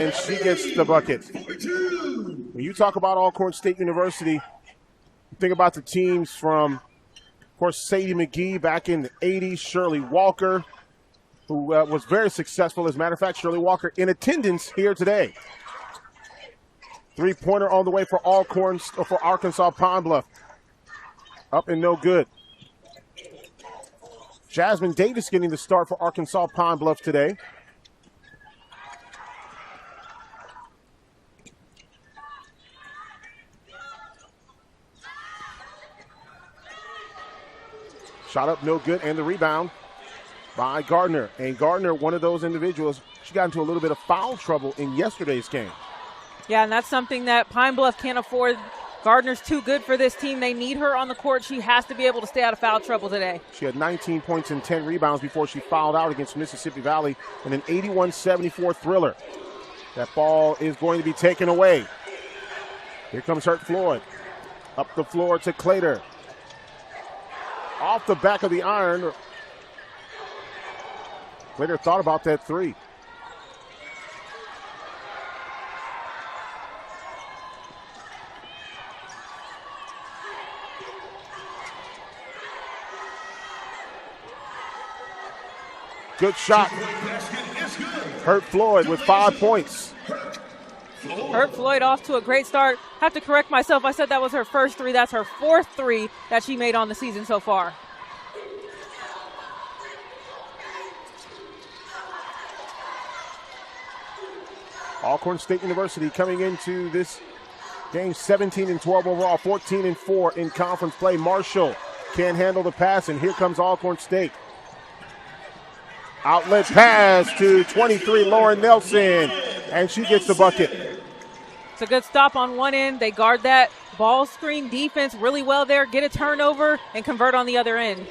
And she gets the bucket. When you talk about Alcorn State University, think about the teams from, of course, Sadie McGee back in the 80s, Shirley Walker, who was very successful. As a matter of fact, Shirley Walker in attendance here today. Three-pointer on the way for Alcorn, for Arkansas Pine-Bluff. Up and no good. Jasmine Davis getting the start for Arkansas Pine-Bluff today. Shot up, no good, and the rebound by Gardner. And Gardner, one of those individuals, she got into a little bit of foul trouble in yesterday's game. Yeah, and that's something that Pine Bluff can't afford. Gardner's too good for this team. They need her on the court. She has to be able to stay out of foul trouble today. She had 19 points and 10 rebounds before she fouled out against Mississippi Valley in an 81-74 thriller. That ball is going to be taken away. Here comes Hurt Floyd. Up the floor to Clater. Off the back of the iron. Clater thought about that three. Good shot. Hurt Floyd with 5 points. Hurt Floyd off to a great start. Have to correct myself. I said that was her first three. That's her fourth three that she made on the season so far. Alcorn State University coming into this game 17-12 overall, 14-4 in conference play. Marshall can't handle the pass, and here comes Alcorn State. Outlet pass to 23, Lauren Nelson, and she gets the bucket. It's a good stop on one end. They guard that ball screen defense really well there, get a turnover, and convert on the other end.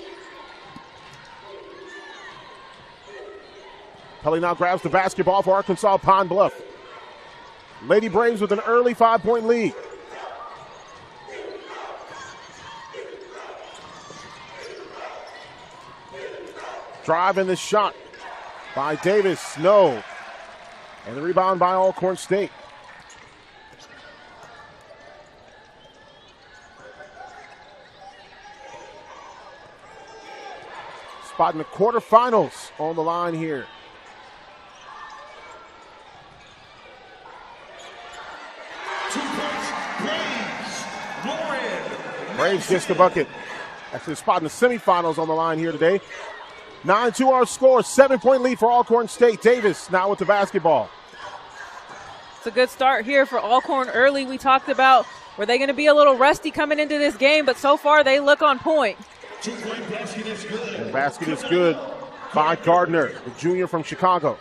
Pelly now grabs the basketball for Arkansas Pine-Bluff. Lady Braves with an early 5-point lead. Drive in the shot by Davis, no. And the rebound by Alcorn State. Spot in the quarterfinals on the line here. Braves gets the bucket. Actually, a spot in the semifinals on the line here today. 9-2 our score, 7-point lead for Alcorn State. Davis now with the basketball. It's a good start here for Alcorn early. We talked about, were they going to be a little rusty coming into this game, but so far they look on point. The basket is good by Gardner, the junior from Chicago.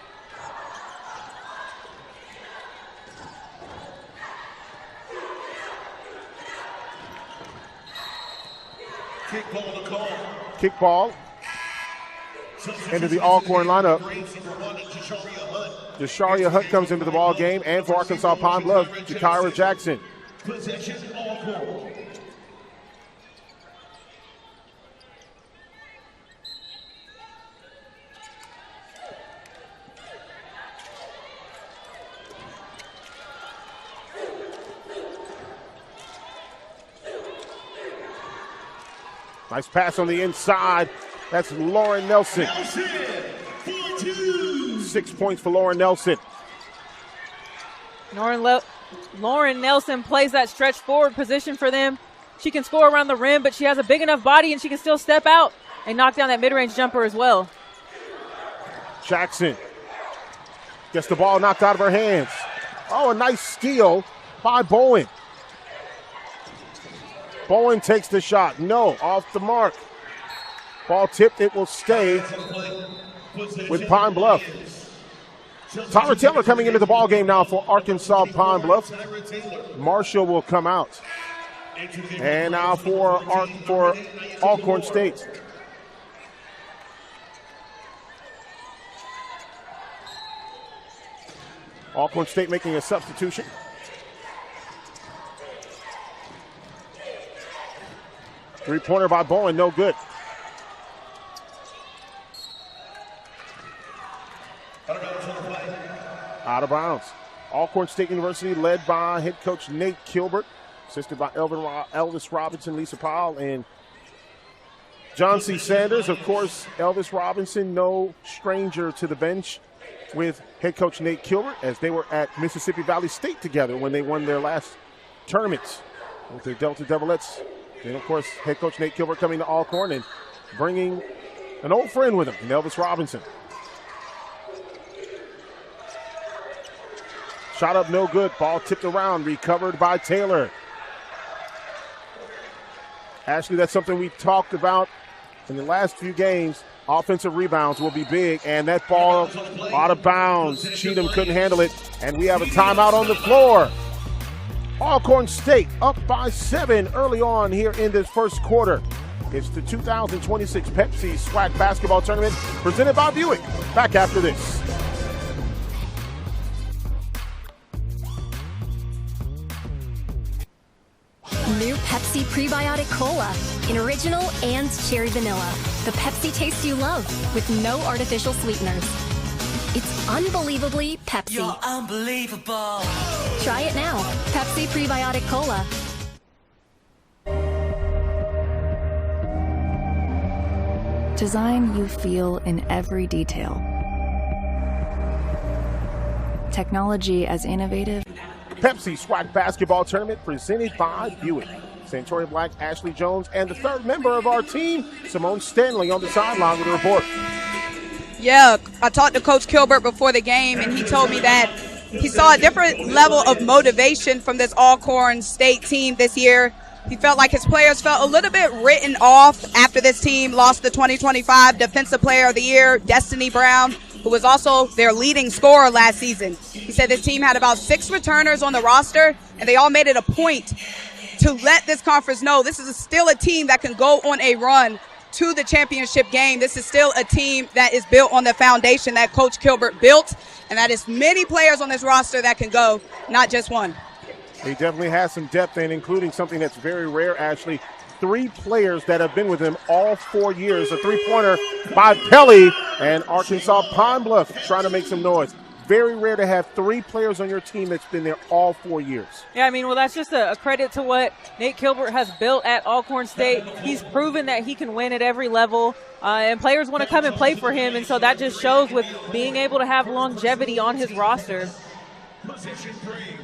Kickball into the Alcorn lineup. Jasharia Hutt comes into the ball game, and for Arkansas Pine-Bluff, Jakira Jackson. Nice pass on the inside. That's Lauren Nelson. 6 points for Lauren Nelson. Lauren Nelson plays that stretch forward position for them. She can score around the rim, but she has a big enough body and she can still step out and knock down that mid-range jumper as well. Jackson gets the ball knocked out of her hands. Oh, a nice steal by Bowen. Bowen takes the shot. No, off the mark. Ball tipped. It will stay with Pine-Bluff. Tyra Taylor coming into the ball game now for Arkansas Pine-Bluff. Marshall will come out. And now for Alcorn State. Alcorn State making a substitution. Three-pointer by Bowen, no good. Out of bounds. Alcorn State University, led by head coach Nate Kilbert, assisted by Elvis Robinson, Lisa Powell, and John C. Sanders. Of course, Elvis Robinson, no stranger to the bench with head coach Nate Kilbert, as they were at Mississippi Valley State together when they won their last tournaments with the Delta Devilettes. And, of course, head coach Nate Kilbert coming to Alcorn and bringing an old friend with him, Elvis Robinson. Shot up, no good. Ball tipped around, recovered by Taylor. Ashley, that's something we talked about in the last few games. Offensive rebounds will be big, and that ball out of bounds. Cheatham couldn't handle it, and we have a timeout on the floor. Alcorn State up by 7 early on here in this first quarter. It's the 2026 Pepsi SWAC basketball tournament presented by Buick. Back after this. New Pepsi Prebiotic Cola in original and cherry vanilla. The Pepsi taste you love with no artificial sweeteners. It's unbelievably Pepsi. You're unbelievable. Try it now. Pepsi Prebiotic Cola. Design you feel in every detail. Technology as innovative. Pepsi SWAC basketball tournament presented by Buick. Santoria Black, Ashley Jones, and the third member of our team, Simone Stanley, on the sideline with a report. Yeah, I talked to Coach Kilbert before the game, and he told me that he saw a different level of motivation from this Alcorn State team this year. He felt like his players felt a little bit written off after this team lost the 2025 Defensive Player of the Year, Destiny Brown, who was also their leading scorer last season. He said this team had about 6 returners on the roster, and they all made it a point to let this conference know this is still a team that can go on a run to the championship game. This is still a team that is built on the foundation that Coach Kilbert built, and that is many players on this roster that can go, not just one. He definitely has some depth, and including something that's very rare, Ashley. 3 players that have been with him all 4 years. A three-pointer by Pelly, and Arkansas Pine-Bluff trying to make some noise. Very rare to have 3 players on your team that's been there all 4 years. Yeah, I mean, well, that's just a credit to what Nate Kilbert has built at Alcorn State. He's proven that he can win at every level, and players want to come and play for him, and so that just shows with being able to have longevity on his roster.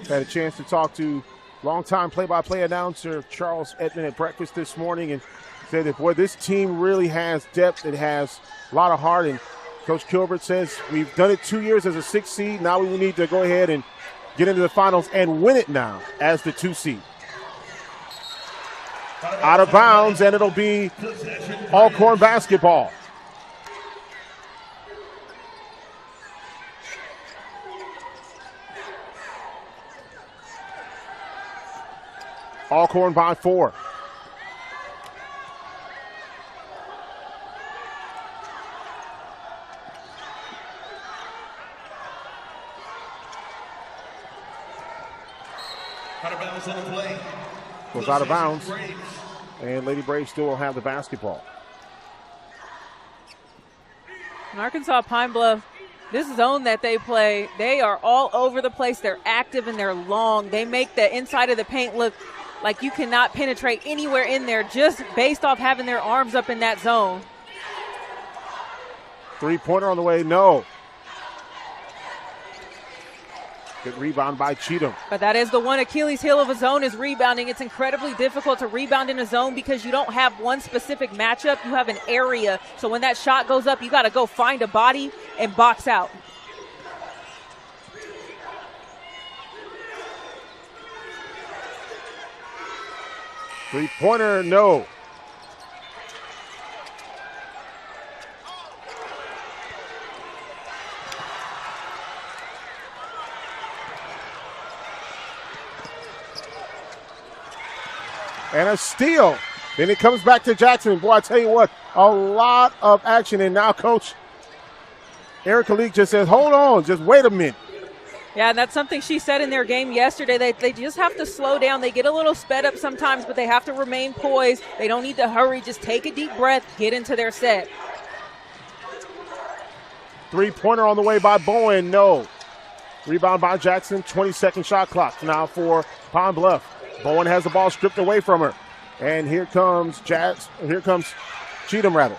Had a chance to talk to longtime play-by-play announcer Charles Edmond at breakfast this morning, and said that, boy, this team really has depth. It has a lot of heart, and Coach Kilbert says we've done it 2 years as a 6th seed. Now we need to go ahead and get into the finals and win it now as the 2 seed. Out of bounds, and it'll be Alcorn basketball. Alcorn by 4. Out of bounds on the play. Goes out of bounds, and Lady Braves still will have the basketball. In Arkansas Pine-Bluff, this zone that they play, they are all over the place. They're active and they're long. They make the inside of the paint look like you cannot penetrate anywhere in there just based off having their arms up in that zone. Three-pointer on the way, no. Good rebound by Cheatham. But that is the one Achilles heel of a zone is rebounding. It's incredibly difficult to rebound in a zone because you don't have one specific matchup. You have an area. So when that shot goes up, you got to go find a body and box out. Three-pointer, no. And a steal. Then it comes back to Jackson. Boy, I tell you what, a lot of action. And now Coach Erica Leak just says, hold on, just wait a minute. Yeah, and that's something she said in their game yesterday. They just have to slow down. They get a little sped up sometimes, but they have to remain poised. They don't need to hurry. Just take a deep breath, get into their set. Three-pointer on the way by Bowen, no. Rebound by Jackson. 20-second shot clock now for Pine Bluff. Bowen has the ball stripped away from her. And here comes Cheatham rather.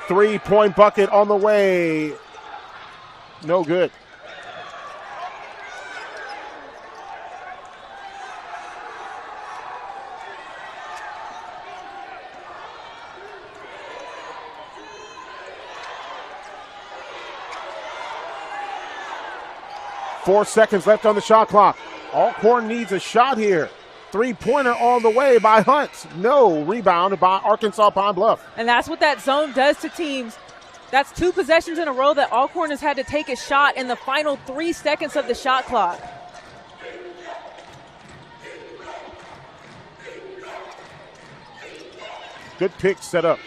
3-point bucket on the way. No good. Four seconds left on the shot clock. Alcorn needs a shot here. 3-pointer on the way by Hunt. No. Rebound by Arkansas Pine Bluff. And that's what that zone does to teams. That's 2 possessions in a row that Alcorn has had to take a shot in the final 3 seconds of the shot clock. Good pick set up.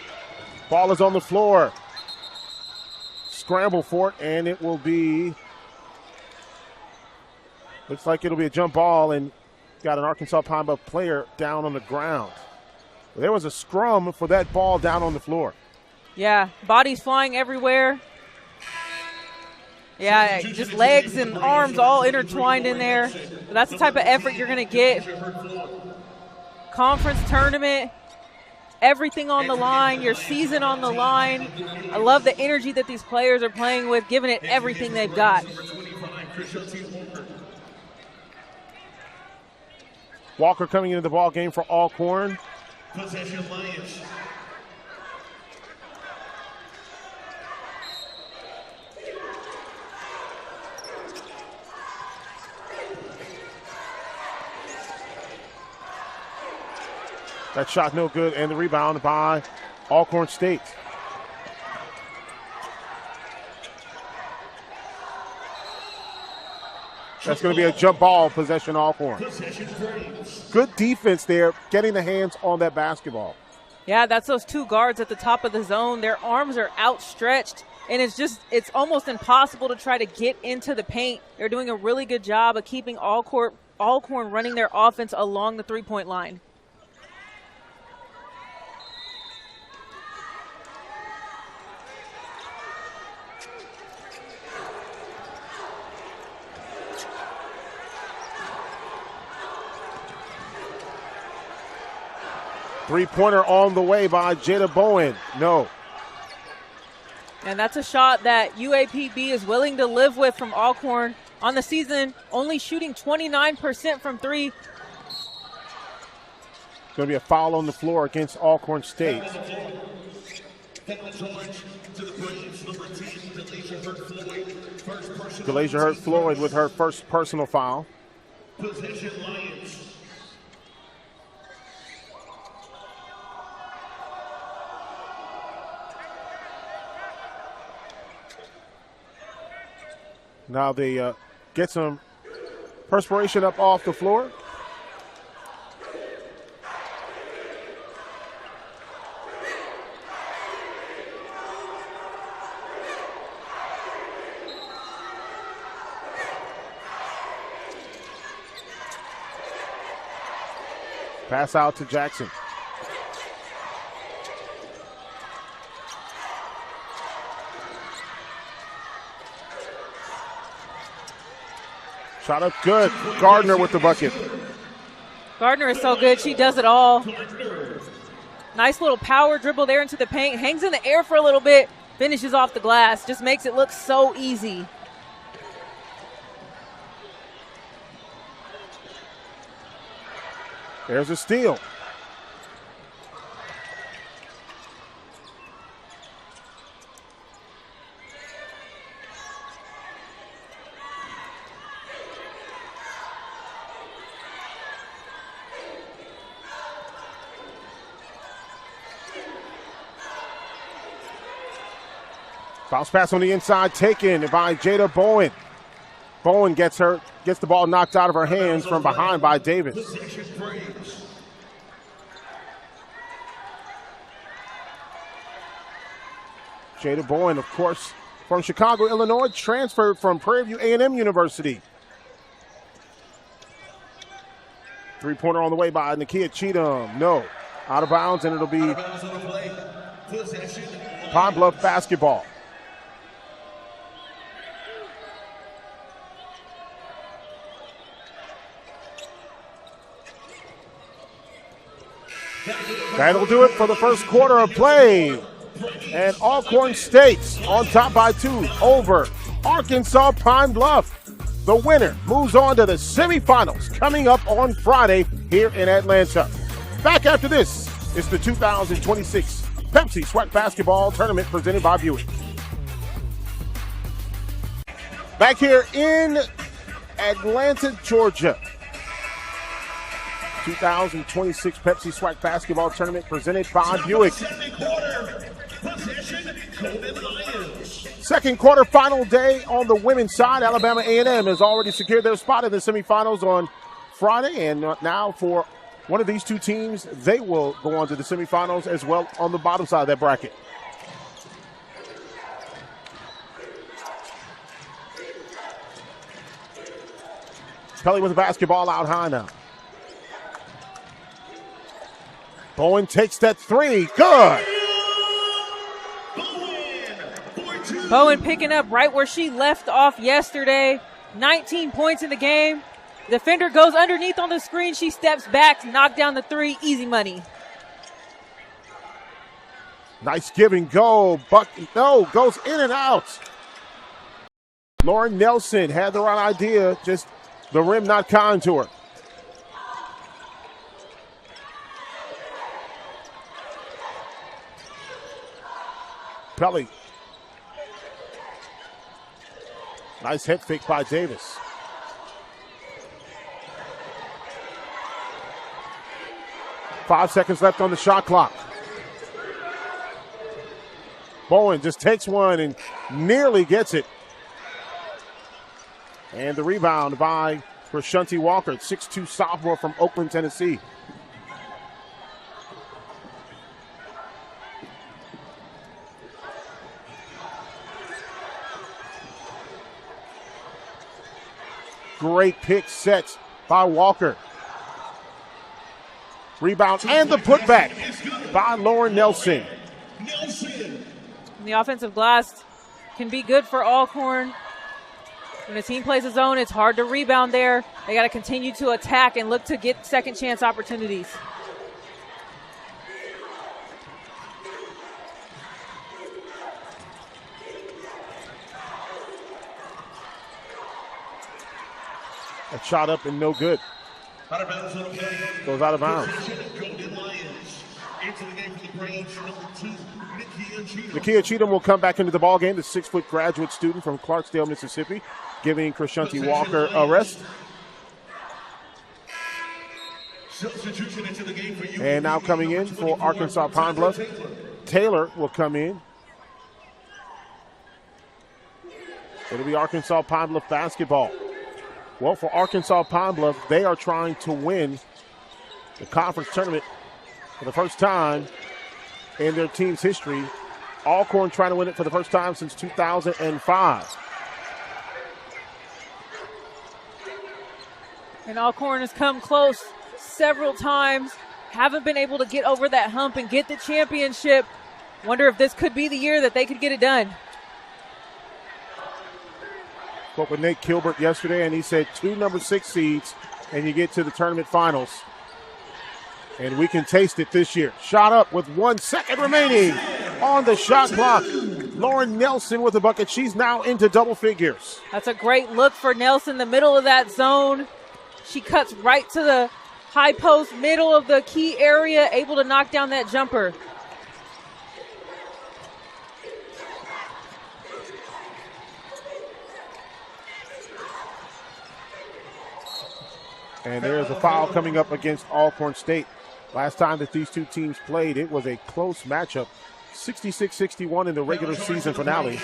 Ball is on the floor. Scramble for it, and it will be, looks like it'll be a jump ball, and got an Arkansas Pine Bluff player down on the ground. There was a scrum for that ball down on the floor. Yeah, bodies flying everywhere. Yeah, just legs and arms all intertwined in there. But that's the type of effort you're going to get. Conference tournament, everything on the line, your season on the line. I love the energy that these players are playing with, giving it everything they've got. Walker coming into the ball game for Alcorn. Possession Lions. That shot no good, and the rebound by Alcorn State. That's going to be a jump ball possession Alcorn. Good defense there, getting the hands on that basketball. Yeah, that's those 2 guards at the top of the zone. Their arms are outstretched, and it's almost impossible to try to get into the paint. They're doing a really good job of keeping Alcorn running their offense along the 3-point line. Three-pointer on the way by Jada Bowen. No. And that's a shot that UAPB is willing to live with from Alcorn on the season, only shooting 29% from 3. Going to be a foul on the floor against Alcorn State. Galasia Hurt Floyd with her first personal foul. Possession Lions. Now they get some perspiration up off the floor. Pass out to Jackson. Shot up good. Gardner with the bucket. Gardner is so good. She does it all. Nice little power dribble there into the paint. Hangs in the air for a little bit. Finishes off the glass. Just makes it look so easy. There's a steal. Bounce pass on the inside taken by Jada Bowen. Bowen gets the ball knocked out of her hands from behind by Davis. Jada Bowen, of course, from Chicago, Illinois, transferred from Prairie View A&M University. Three-pointer on the way by Nakia Cheatham. No. Out of bounds, and it'll be Pine-Bluff basketball. That'll do it for the first quarter of play. And Alcorn State on top by 2 over Arkansas Pine-Bluff. The winner moves on to the semifinals coming up on Friday here in Atlanta. Back after this is the 2026 Pepsi SWAC Basketball Tournament presented by Buick. Back here in Atlanta, Georgia. 2026 Pepsi SWAC Basketball Tournament presented by Buick. Second quarter final day on the women's side. Alabama A&M has already secured their spot in the semifinals on Friday, and now for one of these two teams, they will go on to the semifinals as well on the bottom side of that bracket. Pelly with the basketball out high now. Bowen takes that three. Good. Bowen picking up right where she left off yesterday. 19 points in the game. Defender goes underneath on the screen. She steps back, knock down the three. Easy money. Nice give and go. Goes in and out. Lauren Nelson had the right idea, just the rim not kind to her. Pelly. Nice head fake by Davis. Five seconds left on the shot clock. Bowen just takes one and nearly gets it. And the rebound by Krishunti Walker, 6'2" sophomore from Oakland, Tennessee. Great pick set by Walker. Rebound and the putback by Lauren Nelson. The offensive glass can be good for Alcorn. When a team plays a zone, it's hard to rebound there. They got to continue to attack and look to get second chance opportunities. A shot up and no good. Out of bounds on the play. Goes out of bounds. Golden Lions. Into the game for the Braves, number 2, Nakia Cheatham. Nakia Cheatham will come back into the ballgame, the 6-foot graduate student from Clarksdale, Mississippi, giving Krishunti Walker a rest. Substitution into the game for you. And now coming in for Arkansas Pine-Bluff, Taylor will come in. It'll be Arkansas Pine-Bluff basketball. Well, for Arkansas Pine-Bluff, they are trying to win the conference tournament for the first time in their team's history. Alcorn trying to win it for the first time since 2005. And Alcorn has come close several times. Haven't been able to get over that hump and get the championship. Wonder if this could be the year that they could get it done. Spoke with Nate Kilbert yesterday, and he said 2 number 6 seeds, and you get to the tournament finals. And we can taste it this year. Shot up with 1 second remaining on the shot clock. Lauren Nelson with the bucket. She's now into double figures. That's a great look for Nelson, the middle of that zone. She cuts right to the high post, middle of the key area, able to knock down that jumper. And there's a foul coming up against Alcorn State. Last time that these two teams played, it was a close matchup. 66-61 in the regular season finale.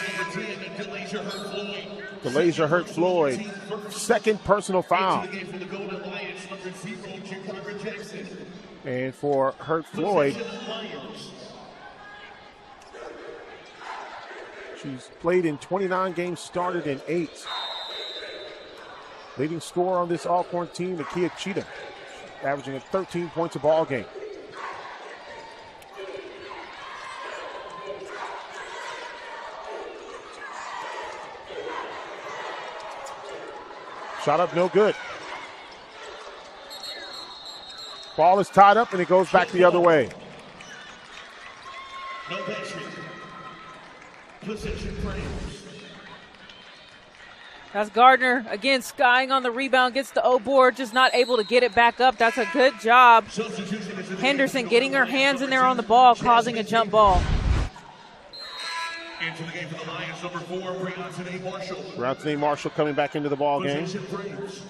DeLasia Hurt Floyd, second personal foul. And for Hurt Floyd, she's played in 29 games, started in 8. Leading scorer on this Alcorn team, Nakia Cheatham, averaging at 13 points a ball game. Shot up, no good. Ball is tied up and it goes back the other way. No penalty. Possession frames. That's Gardner, again, skying on the rebound, gets the O board, just not able to get it back up. That's a good job. Henderson getting her hands in there on the ball, causing a jump ball. Into the game for the Lions, number 4, Brianthony Marshall. Brianthony Marshall coming back into the ball game. Possession frames.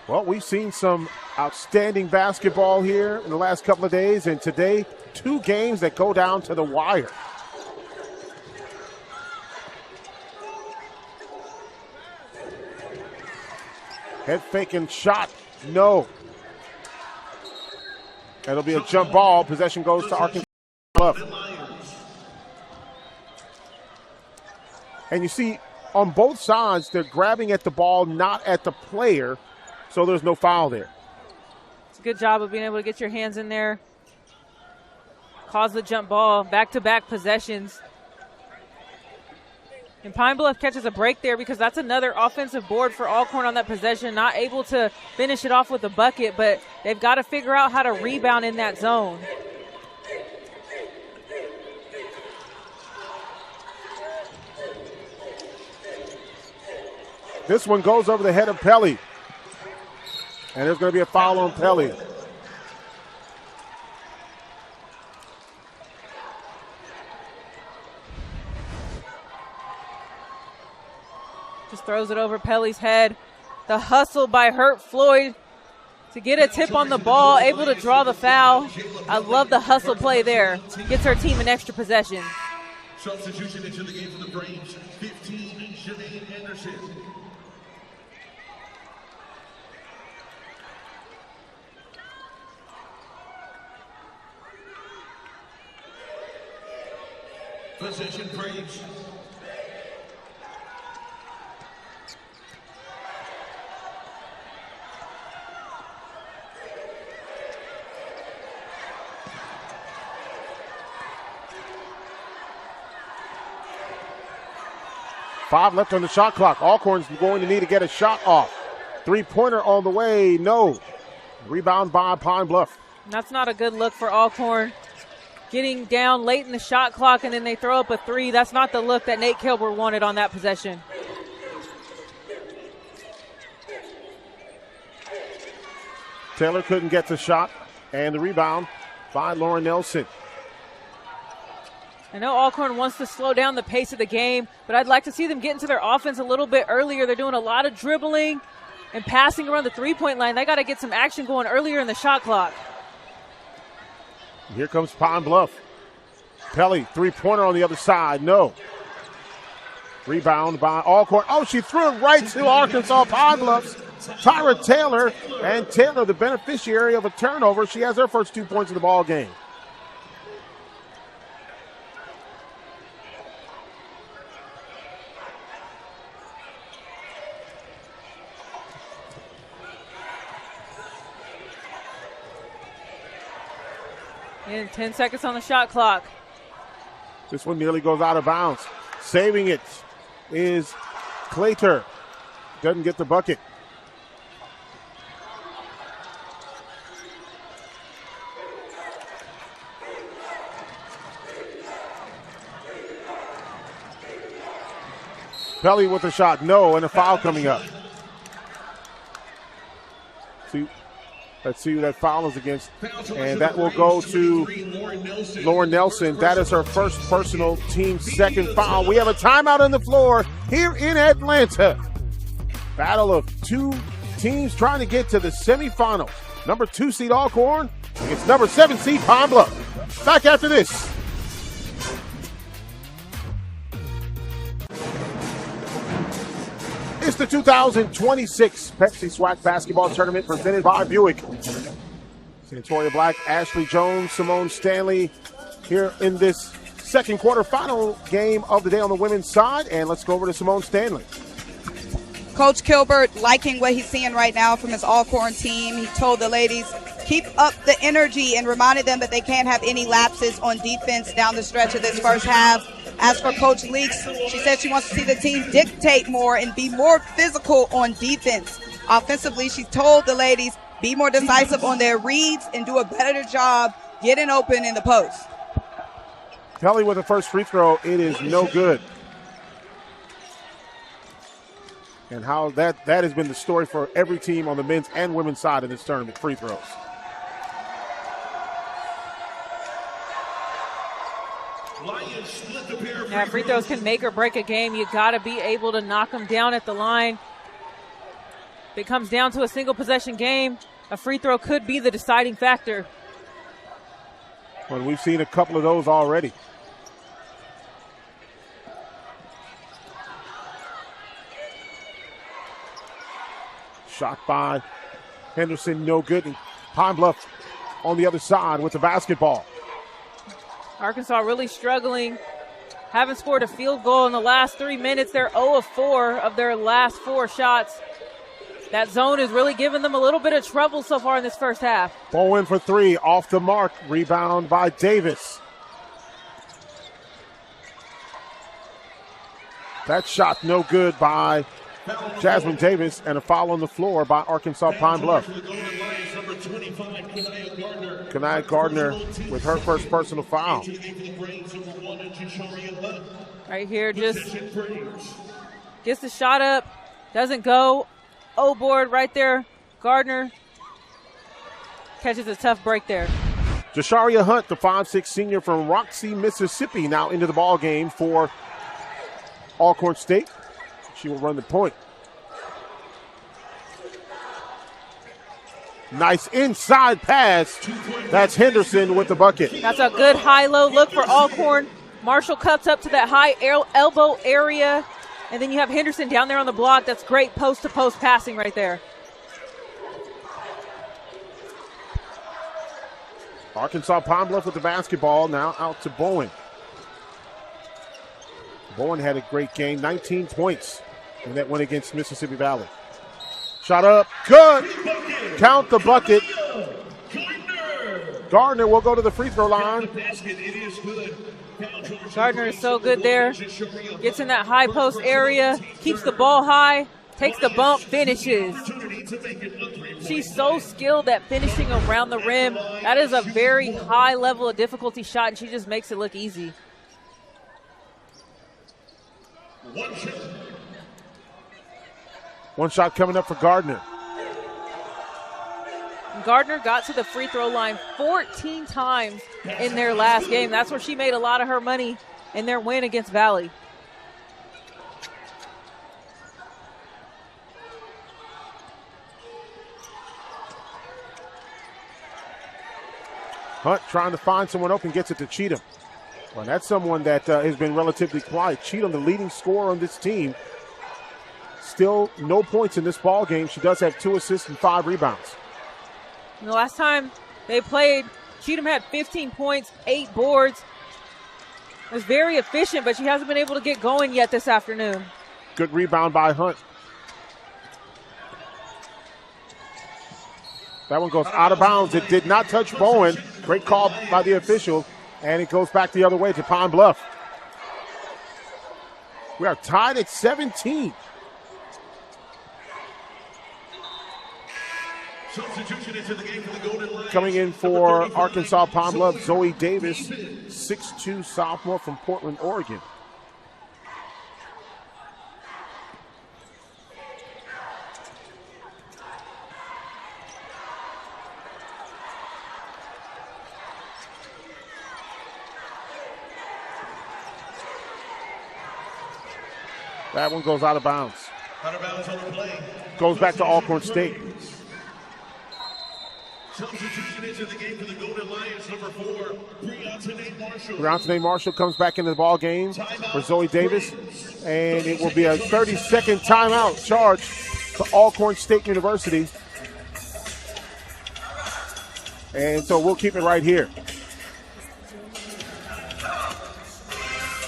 Well, we've seen some outstanding basketball here in the last couple of days, and today, 2 games that go down to the wire. Head faking shot, no. That'll be a jump ball. Possession goes to Arkansas. And you see, on both sides, they're grabbing at the ball, not at the player, so there's no foul there. It's a good job of being able to get your hands in there, cause the jump ball, back-to-back possessions. And Pine-Bluff catches a break there because that's another offensive board for Alcorn on that possession, not able to finish it off with a bucket, but they've got to figure out how to rebound in that zone. This one goes over the head of Pelly. And there's going to be a foul on Pelly. Just throws it over Pelly's head. The hustle by Hurt Floyd to get a tip on the ball, able to draw the foul. I love the hustle play there. Gets her team an extra possession. Substitution into the game for the Braves, 15, Janine Henderson. Possession Braves. Five left on the shot clock. Alcorn's going to need to get a shot off. 3-pointer on the way, no. Rebound by Pine-Bluff. That's not a good look for Alcorn. Getting down late in the shot clock and then they throw up a 3. That's not the look that Nate Kilbert wanted on that possession. Taylor couldn't get the shot, and the rebound by Lauren Nelson. I know Alcorn wants to slow down the pace of the game, but I'd like to see them get into their offense a little bit earlier. They're doing a lot of dribbling and passing around the three-point line. They got to get some action going earlier in the shot clock. Here comes Pine-Bluff. Pelly, 3-pointer on the other side, no. Rebound by Alcorn. Oh, she threw it right to Arkansas Pine-Bluff's Tyra Taylor, and Taylor, the beneficiary of a turnover. She has her first 2 points of the ball game. And 10 seconds on the shot clock. This one nearly goes out of bounds. Saving it is Claytor. Doesn't get the bucket. Pelly with a shot, no, and a foul coming up. Let's see who that foul is against. And that will go to Lauren Nelson. That is her first personal team second foul. We have a timeout on the floor here in Atlanta. Battle of two teams trying to get to the semifinals. Number 2 seed Alcorn against number 7 seed Pine-Bluff. Back after this. It's the 2026 Pepsi SWAC Basketball Tournament presented by Buick. Santoria Black, Ashley Jones, Simone Stanley here in this second quarter final game of the day on the women's side. And let's go over to Simone Stanley. Coach Kilbert liking what he's seeing right now from his Alcorn team. He told the ladies, keep up the energy and reminded them that they can't have any lapses on defense down the stretch of this first half. As for Coach Leaks, she said she wants to see the team dictate more and be more physical on defense. Offensively, she told the ladies, be more decisive on their reads and do a better job getting open in the post. Kelly with the first free throw, it is no good. And how that has been the story for every team on the men's and women's side of this tournament, free throws. Yeah, free throws can make or break a game. You got to be able to knock them down at the line. If it comes down to a single possession game, a free throw could be the deciding factor. Well, we've seen a couple of those already. Shot by Henderson, no good. And Pine-Bluff on the other side with the basketball. Arkansas really struggling. Haven't scored a field goal in the last 3 minutes. They're 0 of 4 of their last 4 shots. That zone is really giving them a little bit of trouble so far in this first half. Bowen for 3, off the mark. Rebound by Davis. That shot no good by Jasmine Davis, and a foul on the floor by Arkansas Pine-Bluff. Kanaya Gardner with her first personal foul. Right here, just gets the shot up, doesn't go. O-board right there. Gardner catches a tough break there. Jasharia Hunt, the 5'6" senior from Roxy, Mississippi, now into the ball game for Alcorn State. She will run the point. Nice inside pass. That's Henderson with the bucket. That's a good high-low look for Alcorn. Marshall cuts up to that high elbow area. And then you have Henderson down there on the block. That's great post-to-post passing right there. Arkansas Pine-Bluff with the basketball, now out to Bowen. Bowen had a great game, 19 points in that one against Mississippi Valley. Shot up, good. Count the bucket. Gardner will go to the free throw line. Gardner is so good there. Gets in that high post area, keeps the ball high, takes the bump, finishes. She's so skilled at finishing around the rim. That is a very high level of difficulty shot, and she just makes it look easy. One shot coming up for Gardner. Gardner got to the free throw line 14 times in their last game. That's where she made a lot of her money in their win against Valley. Hunt trying to find someone open, gets it to Cheatham. Well, that's someone that has been relatively quiet. Cheatham, the leading scorer on this team. Still no points in this ball game. She does have 2 assists and 5 rebounds. And the last time they played, Cheatham had 15 points, 8 boards. It was very efficient, but she hasn't been able to get going yet this afternoon. Good rebound by Hunt. That one goes out of bounds. It did not touch Bowen. Great call by the official. And it goes back the other way to Pine-Bluff. We are tied at 17. Coming in for Arkansas Pine-Bluff, Zoe Davis, 6'2" sophomore from Portland, Oregon. That one goes out of bounds. Out of bounds on the play. Goes back to Alcorn State. Substitution into the game for the Golden Lions, number 4, Brianna Marshall. Brianna Marshall comes back into the ball game for Zoe Davis. And it will be a 30-second timeout charge to Alcorn State University. And so we'll keep it right here.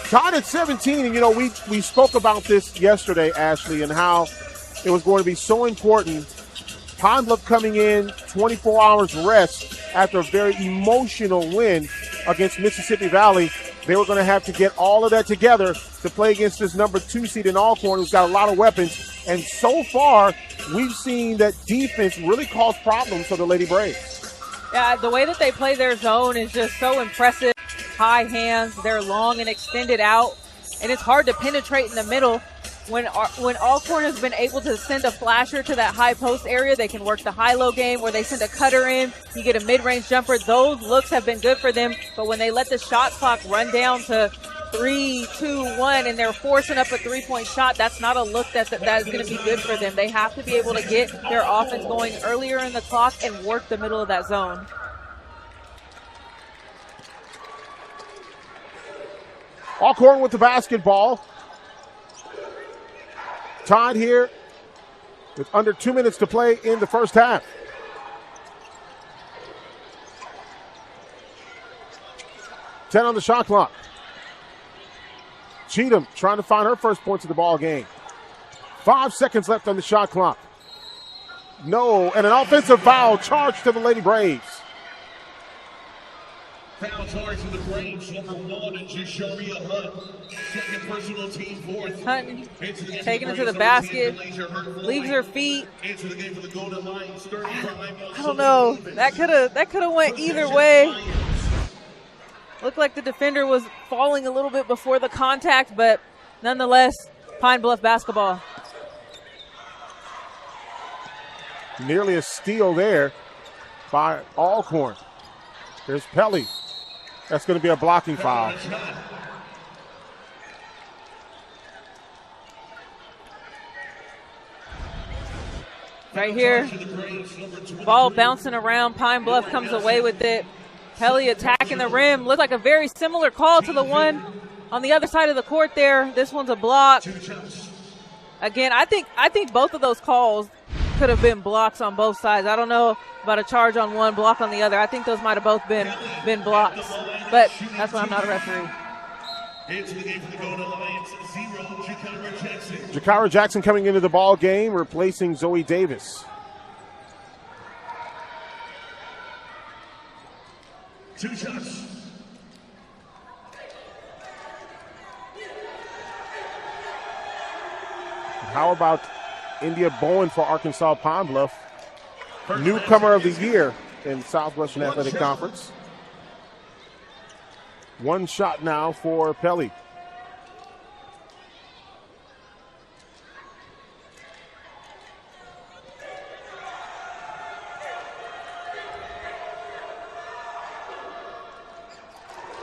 Tied at 17, and you know, we spoke about this yesterday, Ashley, and how it was going to be so important Pine-Bluff coming in 24 hours rest after a very emotional win against Mississippi Valley. They were going to have to get all of that together to play against this number 2 seed in Alcorn, who's got a lot of weapons. And so far, we've seen that defense really cause problems for the Lady Braves. Yeah, the way that they play their zone is just so impressive. High hands, they're long and extended out, and it's hard to penetrate in the middle. When Alcorn has been able to send a flasher to that high post area, they can work the high-low game where they send a cutter in, you get a mid-range jumper. Those looks have been good for them, but when they let the shot clock run down to 3, 2, 1, and they're forcing up a three-point shot, that's not a look that is going to be good for them. They have to be able to get their offense going earlier in the clock and work the middle of that zone. Alcorn with the basketball. Tied here with under 2 minutes to play in the first half. Ten on the shot clock. Cheatham trying to find her first points of the ball game. 5 seconds left on the shot clock. No, and an offensive foul charged to the Lady Braves. Foul charge to the Braves, number 1, and Jisharia Hunt. Second personal, team 4th. Hunt taking it to the basket, leaves her feet. Into the game for the Golden Lions, 35. I don't know. That could have went either way. Looked like the defender was falling a little bit before the contact, but nonetheless, Pine-Bluff basketball. Nearly a steal there by Alcorn. There's Pelly. That's going to be a blocking foul. Right here, ball bouncing around. Pine-Bluff comes away with it. Pelly attacking the rim. Looked like a very similar call to the one on the other side of the court there. This one's a block. Again, I think both of those calls could have been blocks on both sides. I don't know about a charge on one, block on the other. I think those might have both been blocks. But that's why I'm not a referee. Into the game for the Golden Lions, 0, Jakira Jackson. Jakira Jackson coming into the ball game, replacing Zoe Davis. 2 shots. How about India Bowen for Arkansas Pine-Bluff? Newcomer of the year in Southwestern Athletic Conference. 1 shot now for Pelly.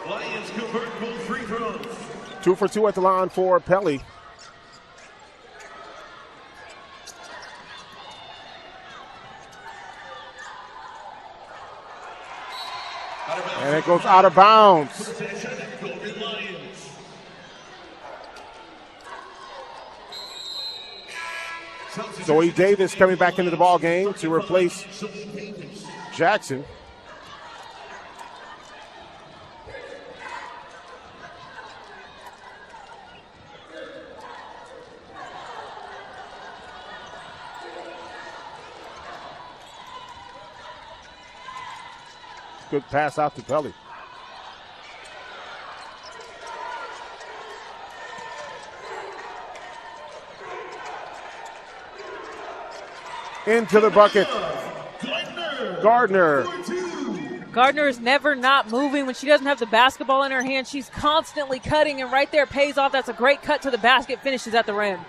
Lions convert both free throws. 2 for 2 at the line for Pelly. And it goes out of bounds. Zoe Davis coming back into the ball game to replace Jackson. Good pass out to Pelly. Into the bucket. Gardner. Gardner is never not moving when she doesn't have the basketball in her hand. She's constantly cutting, and right there pays off. That's a great cut to the basket, finishes at the rim.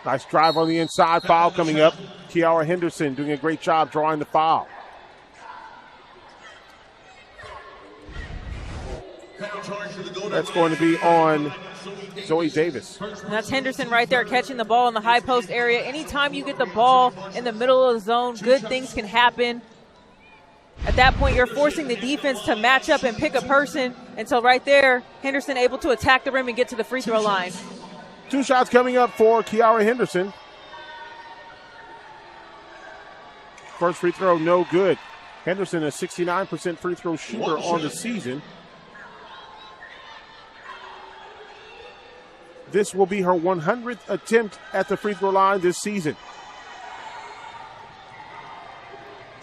Nice drive on the inside, foul coming up. Kiara Henderson doing a great job drawing the foul. That's going to be on Zoe Davis. And that's Henderson right there catching the ball in the high post area. Anytime you get the ball in the middle of the zone, good things can happen. At that point, you're forcing the defense to match up and pick a person. And so right there, Henderson able to attack the rim and get to the free throw line. 2 shots coming up for Kiara Henderson. First free throw, no good. Henderson, a 69% free throw shooter on the season. This will be her 100th attempt at the free throw line this season.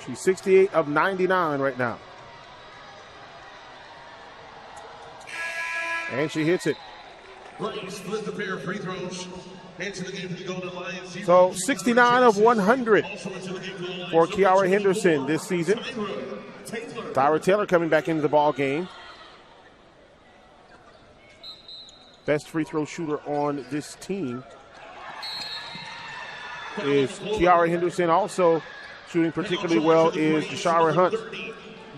She's 68 of 99 right now. And she hits it. Split the pair of free throws. So 69 of 100 for Kiara Henderson this season. Tyra Taylor coming back into the ball game. Best free throw shooter on this team is Kiara Henderson. Also shooting particularly well is Jashara Hunt.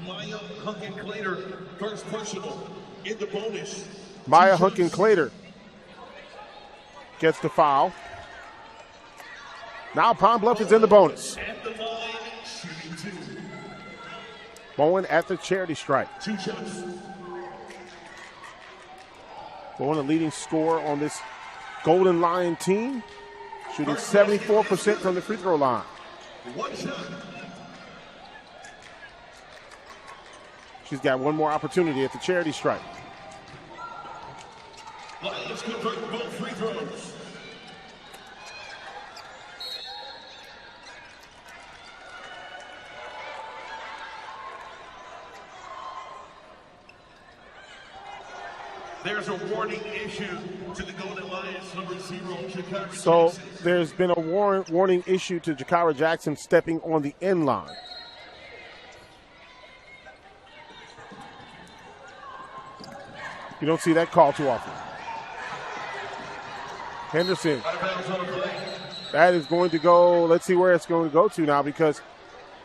Maya Hunkin-Clater, first personal in the bonus. Maya Hunkin-Clater gets the foul. Now Pine-Bluff is in the bonus. At the line, shooting 2. Bowen at the charity stripe. 2 shots. Bowen, the leading scorer on this Golden Lion team, shooting 74% from the free throw line. 1 shot. She's got one more opportunity at the charity stripe. Lions convert both free throws. There's a warning issue to the Golden Lions, number 0, Jakara So Jackson. there's been a warning issue to Jakara Jackson stepping on the end line. You don't see that call too often. Henderson. Out of bounds on the play. That is going to go, let's see where it's going to go to now, because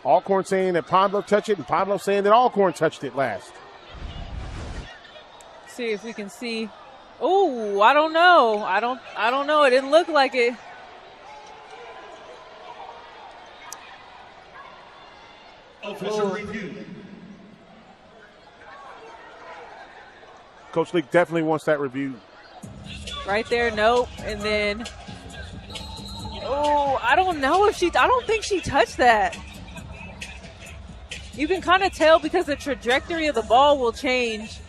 Alcorn saying that Pine-Bluff touched it and Pine-Bluff saying that Alcorn touched it last. See if we can see. Oh, I don't know. I don't know. It didn't look like it. Official review. Coach Leak definitely wants that review. Right there, nope. And then, oh, I don't know if I don't think she touched that. You can kind of tell because the trajectory of the ball will change.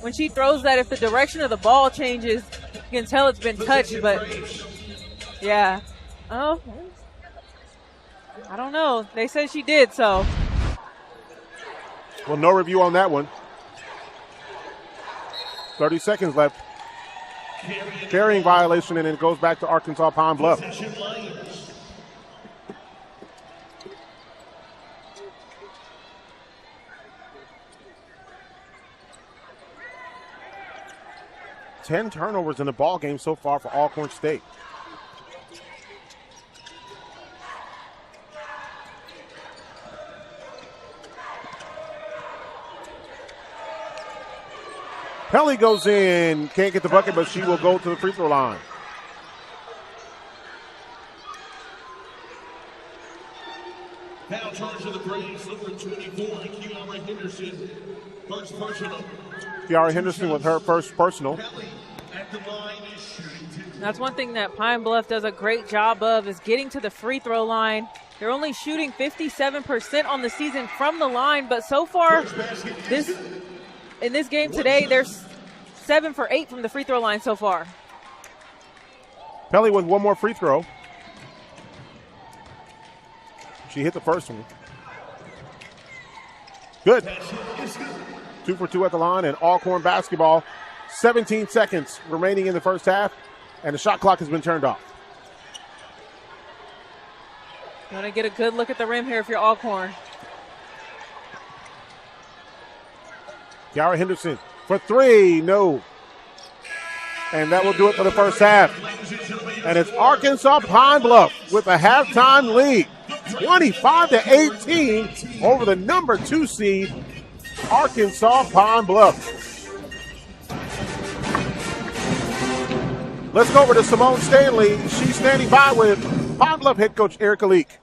When she throws that, if the direction of the ball changes, you can tell it's been touched, but yeah. Oh, I don't know. They said she did, so. Well, no review on that one. 30 seconds left. Carrying violation, and it goes back to Arkansas Pine-Bluff. Possession Lions. Ten turnovers in the ball game so far for Alcorn State. Pelly goes in, can't get the bucket, but she will go to the free throw line. Foul charge of the Braves, number 24, Kiara Henderson. First personal. Kiara Henderson with her first personal. Pelly at the line is shooting 2. That's one thing that Pine-Bluff does a great job of, is getting to the free throw line. They're only shooting 57% on the season from the line, but so far in this game today, they're 7 for 8 from the free throw line so far. Pelly with one more free throw. She hit the first one. Good. 2 for 2 at the line, and Alcorn basketball. 17 seconds remaining in the first half, and the shot clock has been turned off. You want to get a good look at the rim here if you're Alcorn. Kiara Henderson for 3, no. And that will do it for the first half. And it's Arkansas Pine-Bluff with a halftime lead, 25-18 over the number 2 seed, Arkansas Pine-Bluff. Let's go over to Simone Stanley. She's standing by with Pine-Bluff head coach Erica Leak.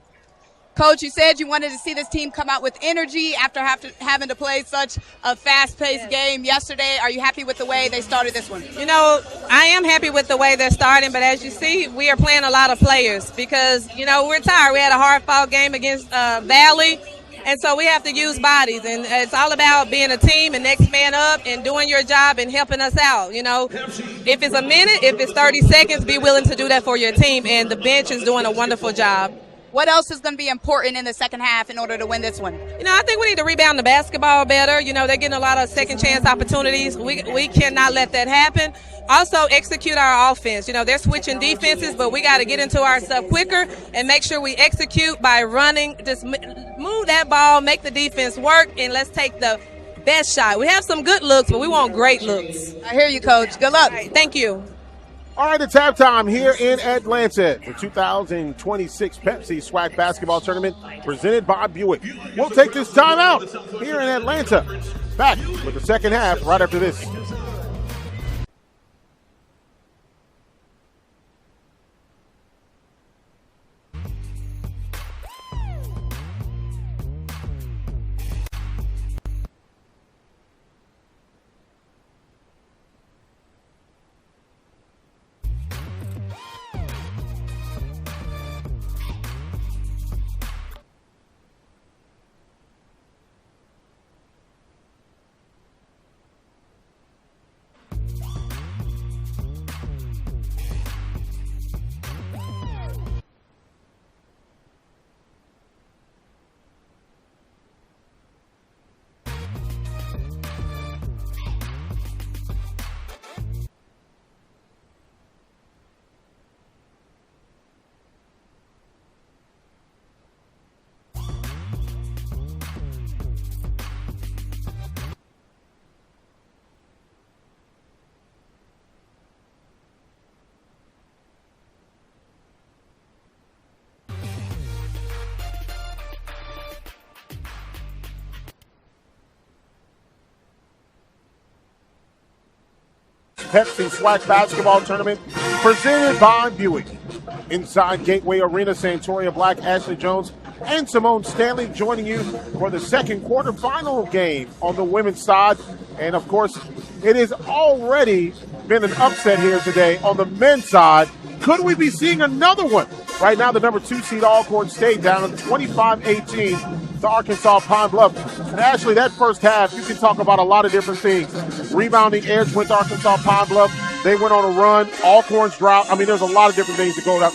Coach, you said you wanted to see this team come out with energy after having to play such a fast-paced game yesterday. Are you happy with the way they started this one? You know, I am happy with the way they're starting, but as you see, we are playing a lot of players because, you know, we're tired. We had a hard-fought game against Valley. And so we have to use bodies, and it's all about being a team and next man up and doing your job and helping us out. You know, if it's a minute, if it's 30 seconds, be willing to do that for your team, and the bench is doing a wonderful job. What else is going to be important in the second half in order to win this one? You know, I think we need to rebound the basketball better. You know, they're getting a lot of second chance opportunities. We cannot let that happen. Also, execute our offense. You know, they're switching defenses, but we got to get into our stuff quicker and make sure we execute by running. Just move that ball, make the defense work, and let's take the best shot. We have some good looks, but we want great looks. I hear you, Coach. Good luck. Right, thank you. All right, it's halftime here in Atlanta. The 2026 Pepsi SWAC basketball tournament presented by Buick. We'll take this time out here in Atlanta. Back with the second half right after this. Pepsi SWAC basketball tournament presented by Buick. Inside Gateway Arena, Santoria Black, Ashley Jones, and Simone Stanley joining you for the second quarterfinal game on the women's side. And, of course, it has already been an upset here today on the men's side. Could we be seeing another one? Right now, the number 2 seed Alcorn State down at 25-18 to Arkansas Pine-Bluff. And Ashley, that first half, you can talk about a lot of different things. Rebounding edge went to Arkansas Pine-Bluff. They went on a run. Alcorn's drought. I mean, there's a lot of different things to go on.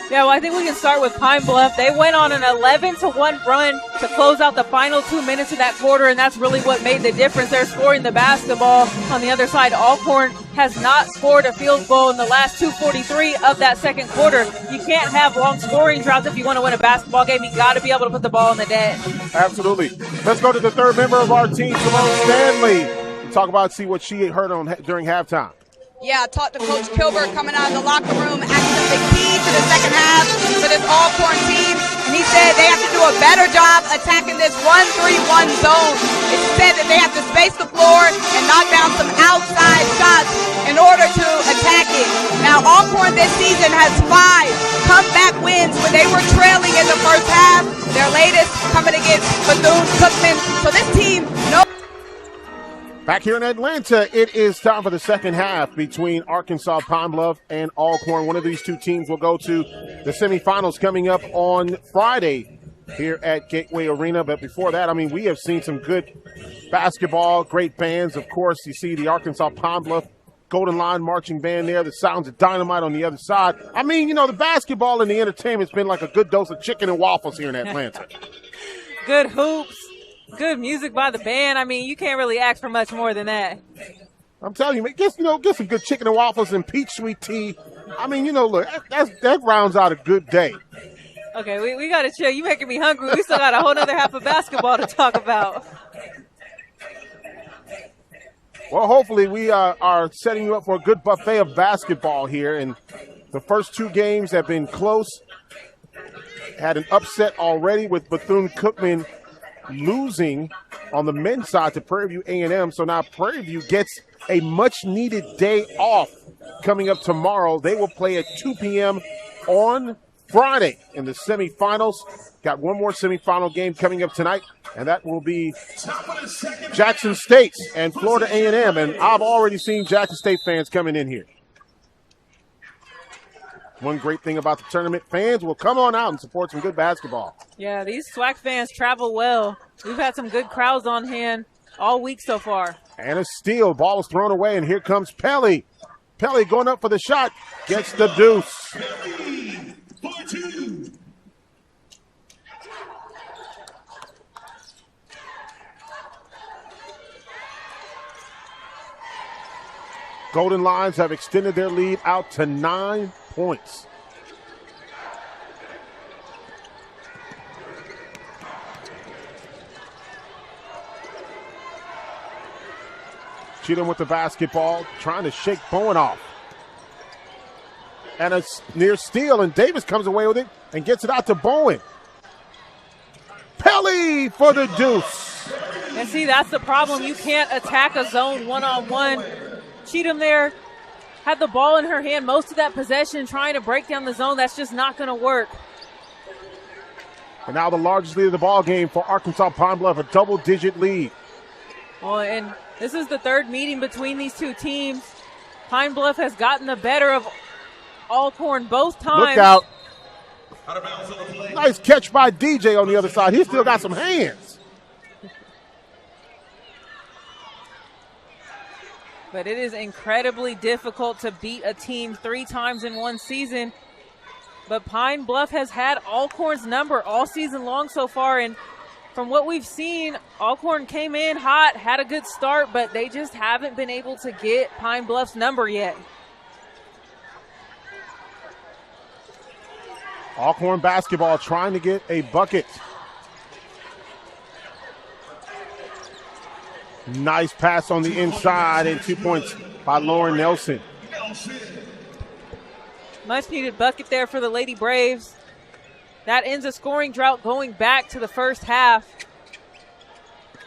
Yeah, well, I think we can start with Pine-Bluff. They went on an 11-1 run to close out the final 2 minutes of that quarter, and that's really what made the difference. They're scoring the basketball on the other side. Alcorn has not scored a field goal in the last 2:43 of that second quarter. You can't have long scoring droughts if you want to win a basketball game. You got to be able to put the ball in the net. Absolutely. Let's go to the third member of our team, Simone Stanley. Talk about, see what she heard during halftime. Yeah, I talked to Coach Kilbert coming out of the locker room, asking the key to the second half for this Alcorn team. And he said they have to do a better job attacking this 1-3-1 zone. It said that they have to space the floor and knock down some outside shots in order to attack it. Now, Alcorn this season has 5 comeback wins when they were trailing in the first half. Their latest coming against Bethune-Cookman. So this team knows. Back here in Atlanta, it is time for the second half between Arkansas Pine-Bluff and Alcorn. One of these two teams will go to the semifinals coming up on Friday here at Gateway Arena. But before that, I mean, we have seen some good basketball, great bands. Of course, you see the Arkansas Pine-Bluff Golden Line Marching Band there, the sounds of dynamite on the other side. I mean, you know, the basketball and the entertainment's been like a good dose of chicken and waffles here in Atlanta. Good hoops. Good music by the band. I mean, you can't really ask for much more than that. I'm telling you, man, get some good chicken and waffles and peach sweet tea. I mean, you know, look, that rounds out a good day. Okay, we got to chill. You making me hungry. We still got a whole other half of basketball to talk about. Well, hopefully we are setting you up for a good buffet of basketball here. And the first 2 games have been close. Had an upset already with Bethune-Cookman losing on the men's side to Prairie View A&M. So now Prairie View gets a much-needed day off coming up tomorrow. They will play at 2 p.m. on Friday in the semifinals. Got one more semifinal game coming up tonight, and that will be Jackson State and Florida A&M. And I've already seen Jackson State fans coming in here. One great thing about the tournament, fans will come on out and support some good basketball. Yeah, these SWAC fans travel well. We've had some good crowds on hand all week so far. And a steal. Ball is thrown away, and here comes Pelly. Pelly going up for the shot. Gets the deuce. Golden Lions have extended their lead out to 9 points. Cheatham with the basketball, trying to shake Bowen off. And a near steal, and Davis comes away with it and gets it out to Bowen. Pelly for the deuce. And see, that's the problem. You can't attack a zone one-on-one. Cheatham there had the ball in her hand most of that possession, trying to break down the zone. That's just not going to work. And now the largest lead of the ball game for Arkansas Pine-Bluff, a double-digit lead. Well, and this is the third meeting between these two teams. Pine-Bluff has gotten the better of Alcorn both times. Look out. Nice catch by DJ on the other side. He's still got some hands. But it is incredibly difficult to beat a team 3 times in one season. But Pine Bluff has had Alcorn's number all season long so far. And from what we've seen, Alcorn came in hot, had a good start, but they just haven't been able to get Pine Bluff's number yet. Alcorn basketball trying to get a bucket. Nice pass on the inside, and 2 points by Lauren Nelson. Much needed bucket there for the Lady Braves. That ends a scoring drought going back to the first half.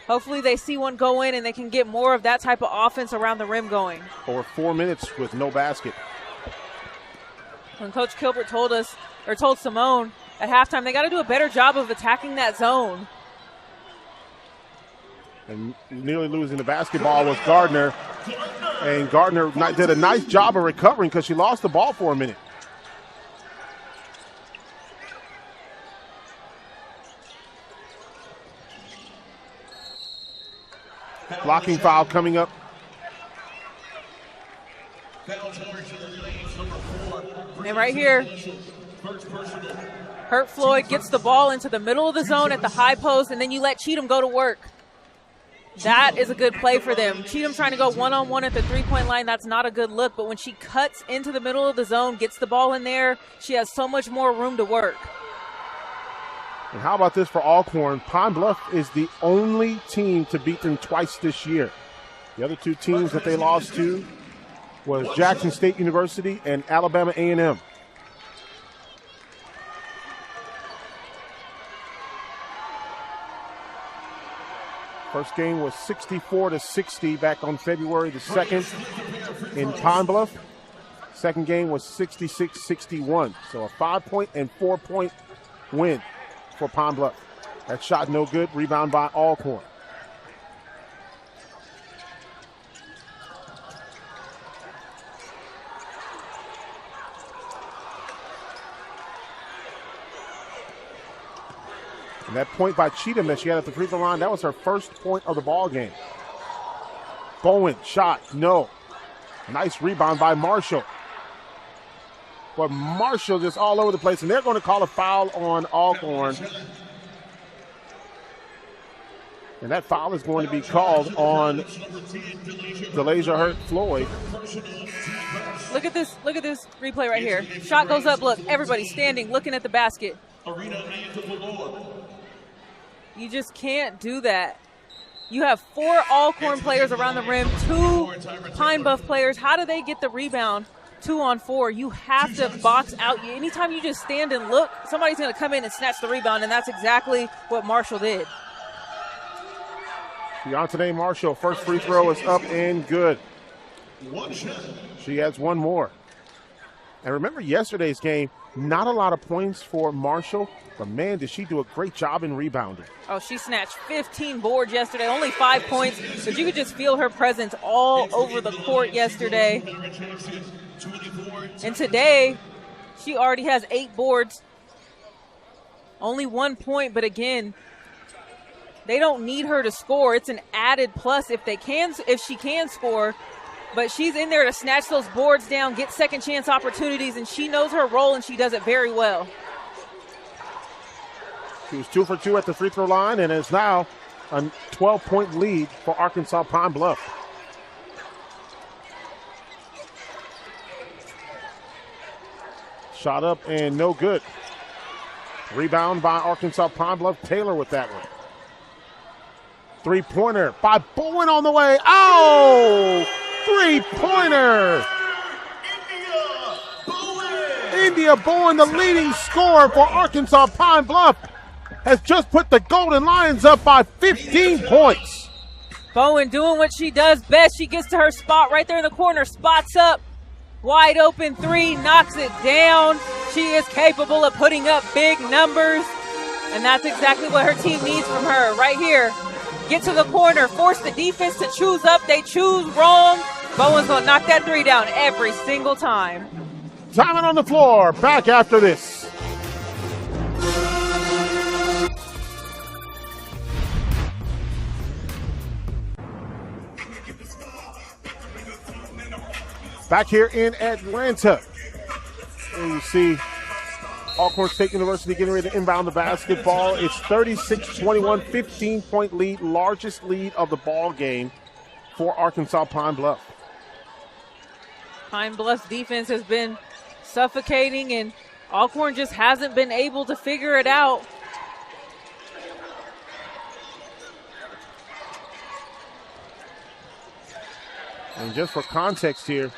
Hopefully they see one go in and they can get more of that type of offense around the rim going. Over 4 minutes with no basket. When Coach Kilbert told Simone at halftime, they got to do a better job of attacking that zone. And nearly losing the basketball was Gardner. And Gardner did a nice job of recovering because she lost the ball for a minute. Blocking foul coming up. And right here, Hurt Floyd gets the ball into the middle of the zone at the high post, and then you let Cheatham go to work. That is a good play for them. Cheatham trying to go one-on-one at the three-point line, that's not a good look. But when she cuts into the middle of the zone, gets the ball in there, she has so much more room to work. And how about this for Alcorn? Pine Bluff is the only team to beat them twice this year. The other 2 teams that they lost to was Jackson State University and Alabama A&M. First game was 64-60 back on February the 2nd in Pine Bluff. Second game was 66-61. So a 5-point and 4-point win for Pine Bluff. That shot no good. Rebound by Alcorn. And that point by Cheatham that she had at the free throw line, that was her first point of the ball game. Bowen, shot, no. Nice rebound by Marshall. But Marshall just all over the place, and they're going to call a foul on Alcorn. And that foul is going to be called on DeLasia Hurt Floyd. Look at this replay right here. Shot goes up, look, everybody standing, looking at the basket. You just can't do that. You have 4 Alcorn players around the rim, 2 Pine Bluff players. How do they get the rebound 2-on-4? You have to box out. Anytime you just stand and look, somebody's going to come in and snatch the rebound, and that's exactly what Marshall did. Deontay Marshall, first free throw is up and good. She has one more. And remember yesterday's game, not a lot of points for Marshall, but man, did she do a great job in rebounding. Oh, she snatched 15 boards yesterday, only 5 points, but you could just feel her presence all over the court yesterday. And today, She already has 8 boards. Only 1 point, but again, they don't need her to score. It's an added plus if she can score. But she's in there to snatch those boards down, get second chance opportunities, and she knows her role, and she does it very well. She was 2 for 2 at the free throw line and is now a 12-point lead for Arkansas Pine-Bluff. Shot up and no good. Rebound by Arkansas Pine-Bluff. Taylor with that one. Three-pointer by Bowen on the way. Oh! Three-pointer! India Bowen, the leading scorer for Arkansas Pine-Bluff, has just put the Golden Lions up by 15 points. Bowen doing what she does best. She gets to her spot right there in the corner, spots up, wide open three, knocks it down. She is capable of putting up big numbers, and that's exactly what her team needs from her right here. Get to the corner, force the defense to choose up. They choose wrong. Bowen's going to knock that three down every single time. Timing on the floor. Back after this. Back here in Atlanta. And you see Alcorn State University getting ready to inbound the basketball. It's 36-21, 15-point lead, largest lead of the ball game for Arkansas Pine-Bluff. Pine-Bluff's defense has been suffocating, and Alcorn just hasn't been able to figure it out. And just for context here,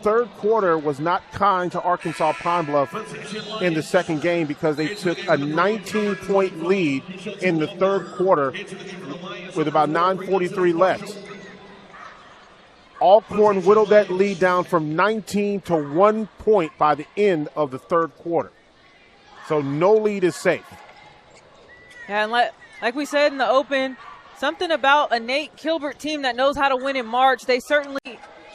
third quarter was not kind to Arkansas Pine-Bluff in the second game because they took a 19-point lead in the third quarter with about 9:43 left. Alcorn whittled that lead down from 19 to 1 point by the end of the third quarter. So no lead is safe. And like we said in the open, something about a Nate Kilbert team that knows how to win in March.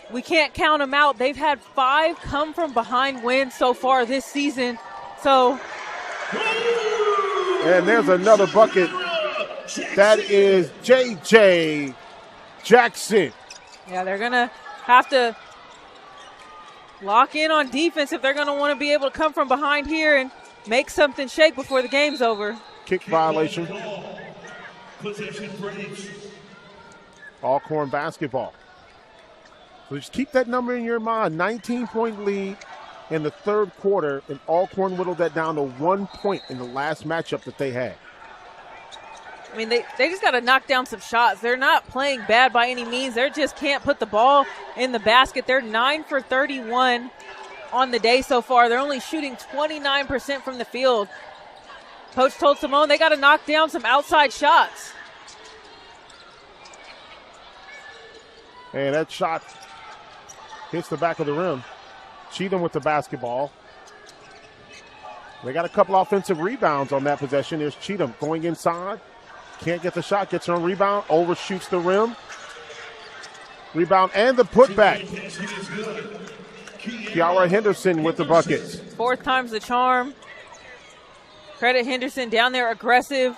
We can't count them out. They've had 5 come from behind wins so far this season. So. And there's another bucket. That is J.J. Jackson. Yeah, they're going to have to lock in on defense if they're going to want to be able to come from behind here and make something shake before the game's over. Kick violation. Alcorn basketball. So just keep that number in your mind. 19-point lead in the third quarter, and Alcorn whittled that down to 1 point in the last matchup that they had. I mean, they just got to knock down some shots. They're not playing bad by any means. They just can't put the ball in the basket. They're 9 for 31 on the day so far. They're only shooting 29% from the field. Coach told Simone they got to knock down some outside shots. And that shot hits the back of the rim. Cheatham with the basketball. They got a couple offensive rebounds on that possession. There's Cheatham going inside. Can't get the shot, gets her own rebound, overshoots the rim. Rebound and the putback. Kiara Henderson with the buckets. 4th time's the charm. Credit Henderson down there aggressive.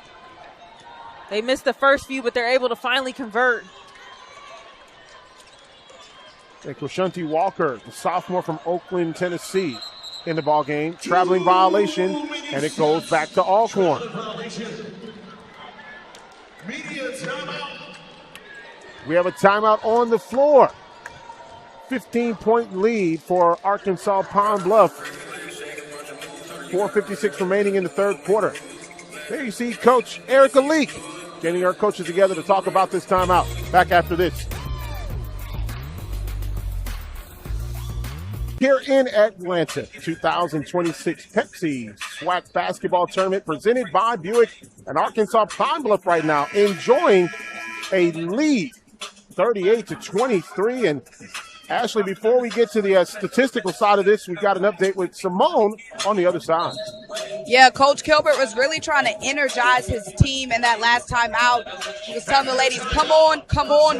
They missed the first few, but they're able to finally convert. And Krishanti Walker, the sophomore from Oakland, Tennessee, in the ball game. Traveling violation, and it goes back to Alcorn. We have a timeout on the floor. 15-point lead for Arkansas Pine-Bluff. 4:56 remaining in the third quarter. There you see Coach Erica Leak getting our coaches together to talk about this timeout. Back after this. Here in Atlanta, 2026 Pepsi SWAC basketball tournament presented by Buick, and Arkansas Pine-Bluff right now enjoying a lead, 38-23. And Ashley, before we get to the statistical side of this, we've got an update with Simone on the other side. Yeah, Coach Kilbert was really trying to energize his team in that last time out. He was telling the ladies, come on,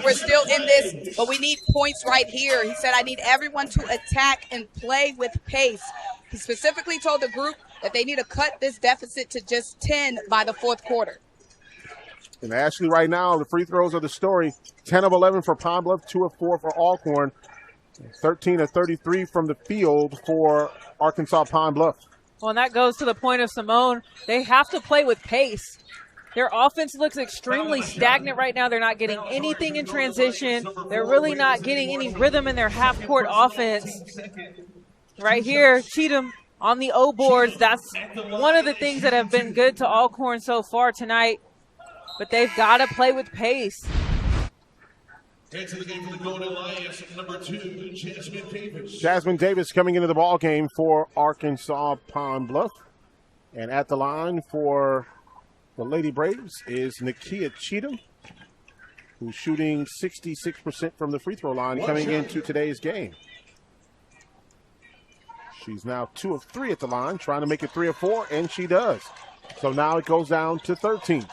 we're still in this, but we need points right here. He said, I need everyone to attack and play with pace. He specifically told the group that they need to cut this deficit to just 10 by the fourth quarter. And Ashley, right now, the free throws are the story. 10 of 11 for Pine-Bluff, 2 of 4 for Alcorn, 13 of 33 from the field for Arkansas Pine-Bluff. Well, and that goes to the point of Simone. They have to play with pace. Their offense looks extremely stagnant right now. They're not getting anything in transition. They're really not getting any rhythm in their half-court offense. Right here, Cheatham on the O boards. That's one of the things that have been good to Alcorn so far tonight. But they've got to play with pace. Into the game for the Golden Lions, number 2, Jasmine Davis. Jasmine Davis coming into the ball game for Arkansas Pine-Bluff. And at the line for the Lady Braves is Nakia Cheatham, who's shooting 66% from the free throw line coming into today's game. She's now 2 of 3 at the line, trying to make it 3 of 4, and she does. So now it goes down to 13.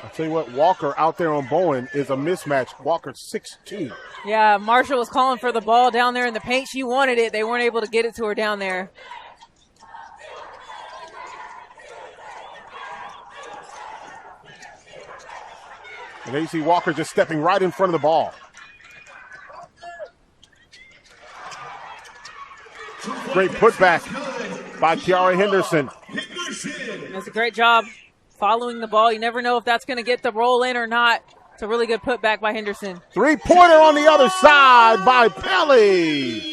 I'll tell you what, Walker out there on Bowen is a mismatch. Walker 6'2". Yeah, Marshall was calling for the ball down there in the paint. She wanted it. They weren't able to get it to her down there. And there you see Walker just stepping right in front of the ball. Great putback by Kiara Henderson. That's a great job following the ball. You never know if that's going to get the roll in or not. It's a really good putback by Henderson. Three-pointer on the other side by Pelly.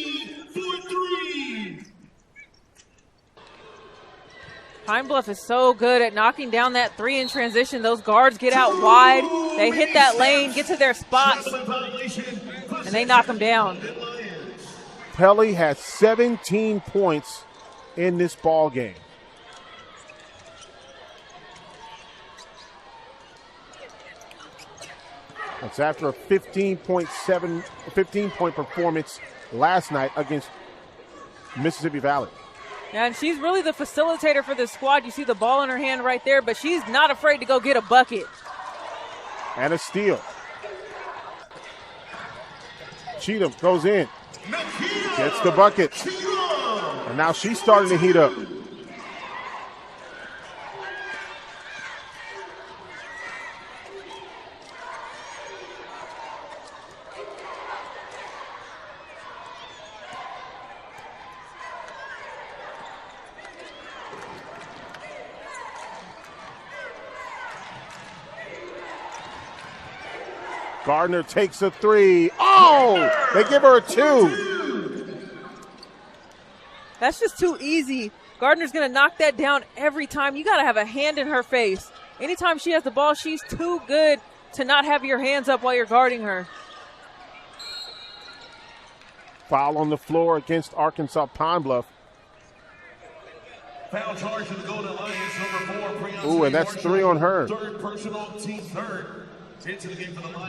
Pine-Bluff is so good at knocking down that three in transition. Those guards get out wide. They hit that lane, get to their spots, and they knock them down. Pelly has 17 points in this ball game. That's after a 15-point performance last night against Mississippi Valley. Yeah, and she's really the facilitator for this squad. You see the ball in her hand right there, but she's not afraid to go get a bucket. And a steal. Cheatham goes in, gets the bucket, and now she's starting to heat up. Gardner takes a three. Oh, they give her a 2. That's just too easy. Gardner's going to knock that down every time. You got to have a hand in her face. Anytime she has the ball, she's too good to not have your hands up while you're guarding her. Foul on the floor against Arkansas Pine-Bluff. Foul charge to the Golden Lions, number 4. Ooh, and that's 3 on her. Third personal, team third.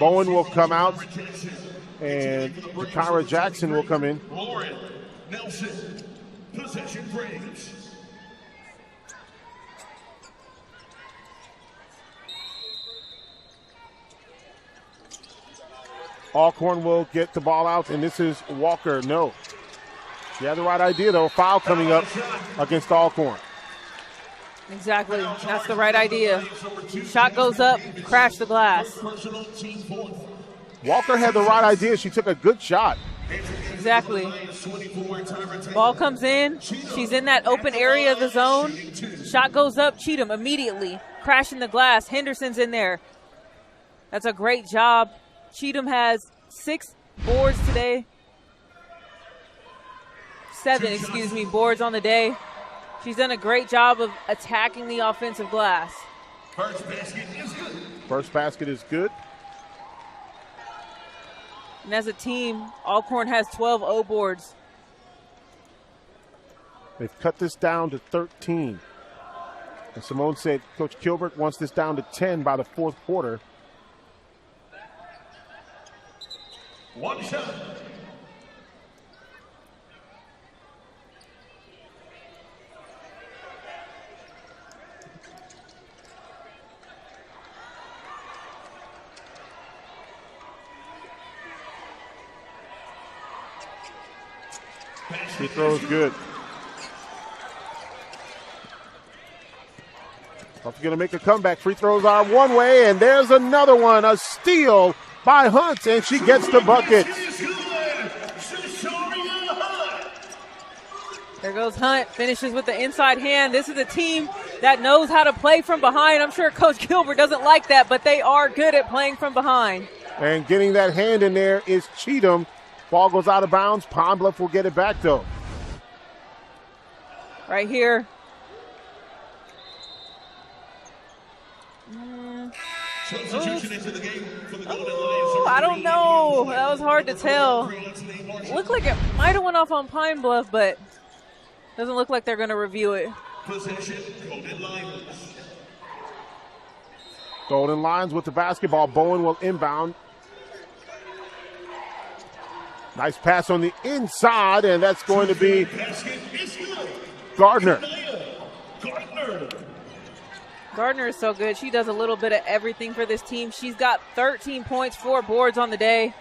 Bowen will come out, and Kyra Jackson will come in. Lauren Nelson, possession Braves. Alcorn will get the ball out, and this is Walker. No. She had the right idea, though. Foul coming up against Alcorn. Exactly. That's the right idea. Shot goes up, crash the glass. Walker had the right idea. She took a good shot. Exactly. Ball comes in. She's in that open area of the zone. Shot goes up. Cheatham immediately crashing the glass. Henderson's in there. That's a great job. Cheatham has 6 boards today. 7, boards on the day. She's done a great job of attacking the offensive glass. First basket is good. First basket is good. And as a team, Alcorn has 12 O boards. They've cut this down to 13. And Simone said Coach Kilbert wants this down to 10 by the fourth quarter. One shot. Free throw is good. Buff's going to make a comeback. Free throws are one way, and there's another one. A steal by Hunt, and she gets the bucket. There goes Hunt, finishes with the inside hand. This is a team that knows how to play from behind. I'm sure Coach Gilbert doesn't like that, but they are good at playing from behind. And getting that hand in there is Cheatham. Ball goes out of bounds. Pine-Bluff will get it back, though. Right here. I don't know. That was hard to tell. Looked like it might have went off on Pine-Bluff, but doesn't look like they're going to review it. Golden Lions with the basketball. Bowen will inbound. Nice pass on the inside, and that's going to be Gardner. Gardner is so good. She does a little bit of everything for this team. She's got 13 points, 4 boards on the day,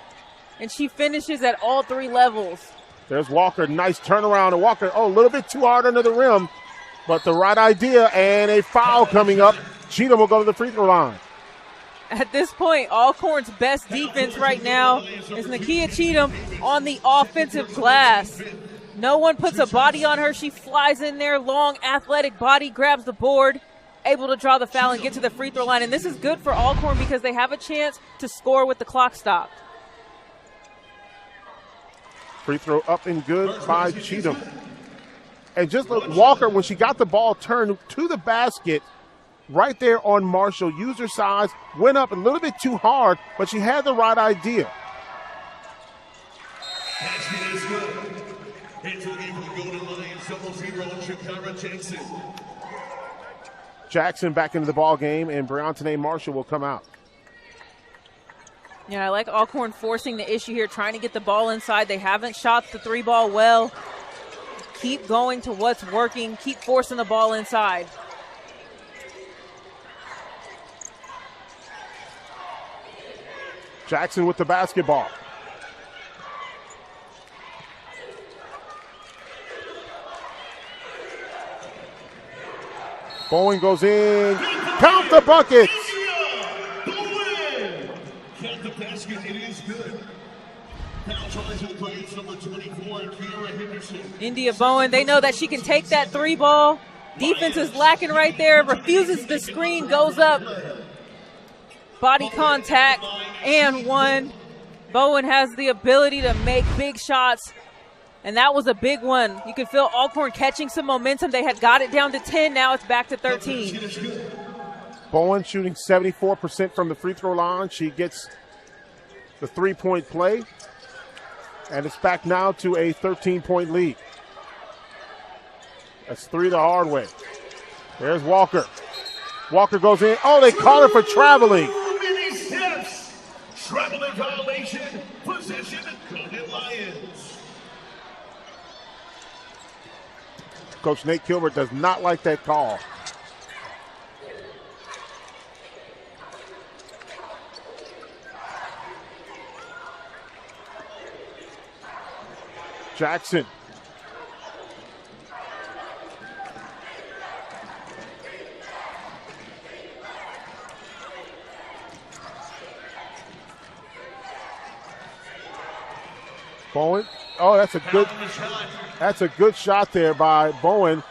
and she finishes at all 3 levels. There's Walker. Nice turnaround. And Walker, a little bit too hard under the rim, but the right idea, and a foul coming up. Cheatham will go to the free throw line. At this point, Alcorn's best defense right now is Nakia Cheatham on the offensive glass. No one puts a body on her. She flies in there, long, athletic body, grabs the board, able to draw the foul and get to the free throw line. And this is good for Alcorn because they have a chance to score with the clock stopped. Free throw up and good by Cheatham. And just look, Walker, when she got the ball turned to the basket, right there on Marshall, used her size, went up a little bit too hard, but she had the right idea. Basket is good. Into the game for the Golden Lions, 0-0, Shakira Jackson. Jackson back into the ball game, and Briantane Marshall will come out. Yeah, I like Alcorn forcing the issue here, trying to get the ball inside. They haven't shot the 3-ball well. Keep going to what's working. Keep forcing the ball inside. Jackson with the basketball. Bowen goes in. Count the buckets. Bowen. Count the basket. It is good. Foul charge to the Braves, number 24, Kiara Henderson. India Bowen, they know that she can take that 3-ball. Defense is lacking right there. Refuses the screen, goes up. Body contact and one. Bowen has the ability to make big shots, and that was a big one. You could feel Alcorn catching some momentum. They had got it down to 10. Now it's back to 13. Bowen shooting 74% from the free throw line. She gets the 3-point play, and it's back now to a 13-point lead. That's 3 the hard way. There's Walker. Walker goes in. Oh, they call her for traveling. Traveling violation, possession, Golden Lions. Coach Nate Gilbert does not like that call. Jackson. Bowen. Oh, that's a good shot there by Bowen.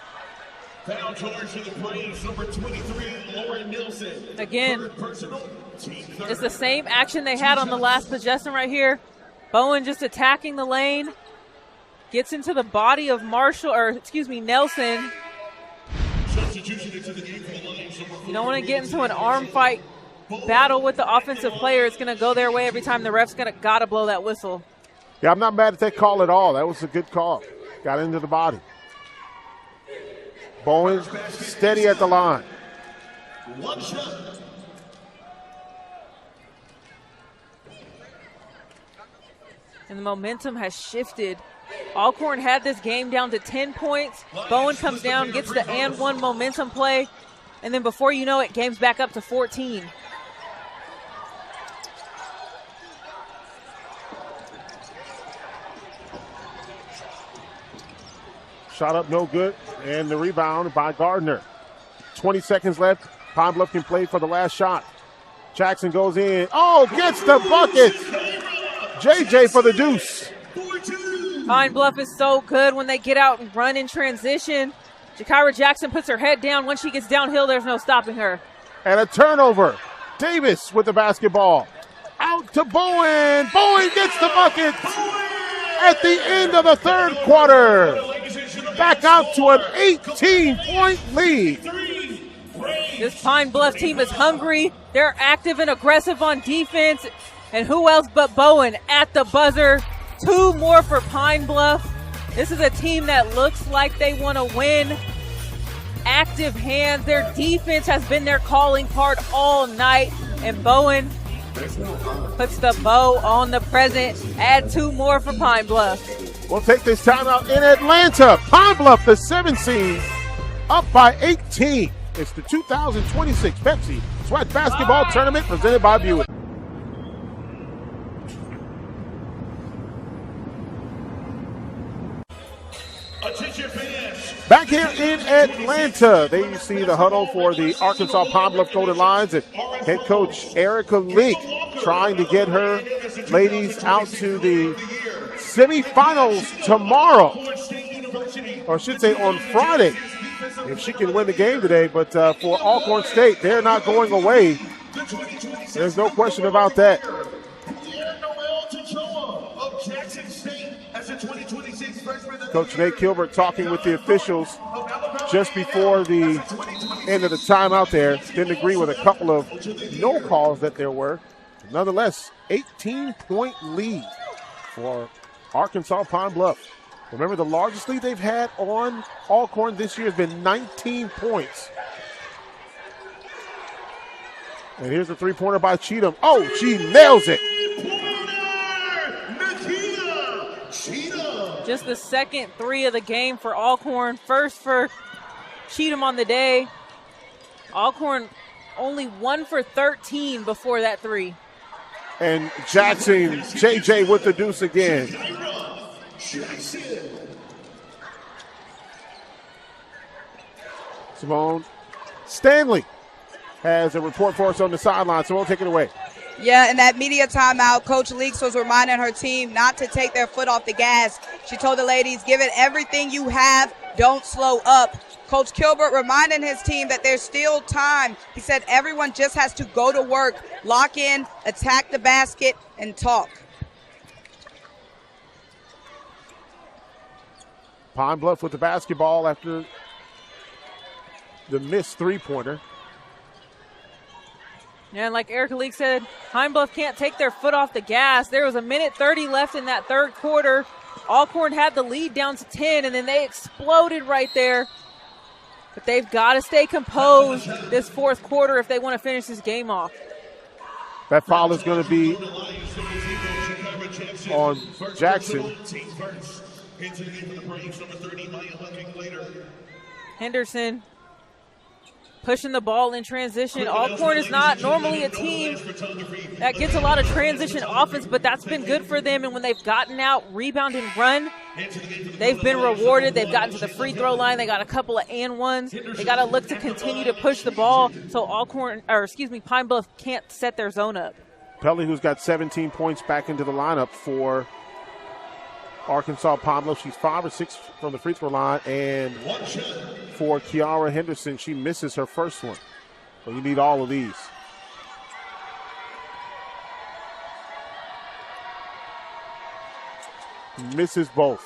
Foul charge to the Braves, number 23, Lauren Nielsen. Again, it's the same action they had on the last possession right here. Bowen just attacking the lane. Gets into the body of Nelson. You don't want to get into an arm fight battle with the offensive player. It's going to go their way every time. The ref's got to blow that whistle. Yeah, I'm not mad at that call at all. That was a good call. Got into the body. Bowen steady at the line. One shot. And the momentum has shifted. Alcorn had this game down to 10 points. Bowen comes down, gets the and one momentum play. And then before you know it, game's back up to 14. Shot up, no good. And the rebound by Gardner. 20 seconds left. Pine-Bluff can play for the last shot. Jackson goes in. Oh, gets the bucket. JJ for the deuce. Pine-Bluff is so good when they get out and run in transition. Jakira Jackson puts her head down. When she gets downhill, there's no stopping her. And a turnover. Davis with the basketball. Out to Bowen. Bowen gets the bucket at the end of the third quarter. Back out to an 18-point lead. This Pine-Bluff team is hungry. They're active and aggressive on defense. And who else but Bowen at the buzzer. 2 more for Pine-Bluff. This is a team that looks like they want to win. Active hands. Their defense has been their calling card all night. And Bowen puts the bow on the present. Add 2 more for Pine-Bluff. We'll take this timeout in Atlanta. Pine-Bluff, the 7th seed, up by 18. It's the 2026 Pepsi SWAC Basketball Tournament presented by Buick. Back here in Atlanta, there you see the huddle for the Arkansas Pine-Bluff Golden Lions and head coach Erica Leak trying to get her ladies out to the semifinals tomorrow, or I should say on Friday, if she can win the game today. But for Alcorn State, they're not going away. There's no question about that. Coach Nate Kilbert talking with the officials just before the end of the timeout there. Didn't agree with a couple of no calls that there were. Nonetheless, 18-point lead for Arkansas Pine-Bluff. Remember, the largest lead they've had on Alcorn this year has been 19 points. And here's a three-pointer by Cheatham. Oh, she nails it. Just the second 3 of the game for Alcorn. First for Cheatham on the day. Alcorn only 1 for 13 before that 3. And Jackson, JJ with the deuce again. Simone Stanley has a report for us on the sideline. Simone, take it away. Yeah, in that media timeout, Coach Leaks was reminding her team not to take their foot off the gas. She told the ladies, give it everything you have, don't slow up. Coach Kilbert reminding his team that there's still time. He said everyone just has to go to work, lock in, attack the basket, and talk. Pine-Bluff with the basketball after the missed three-pointer. Yeah, and like Erica Leak said, Pine-Bluff can't take their foot off the gas. There was 1:30 left in that third quarter. Alcorn had the lead down to 10, and then they exploded right there. But they've got to stay composed this fourth quarter if they want to finish this game off. That foul is going to be on Jackson. Henderson pushing the ball in transition. Alcorn is not normally a team that gets a lot of transition offense, but that's been good for them. And when they've gotten out, rebound and run, they've been rewarded. They've gotten to the free throw line. They got a couple of and ones. They got to look to continue to push the ball so Pine-Bluff can't set their zone up. Pelly, who's got 17 points, back into the lineup for Arkansas Pine-Bluff. She's 5 or 6 from the free throw line, and for Kiara Henderson, she misses her first one. So you need all of these. Misses both.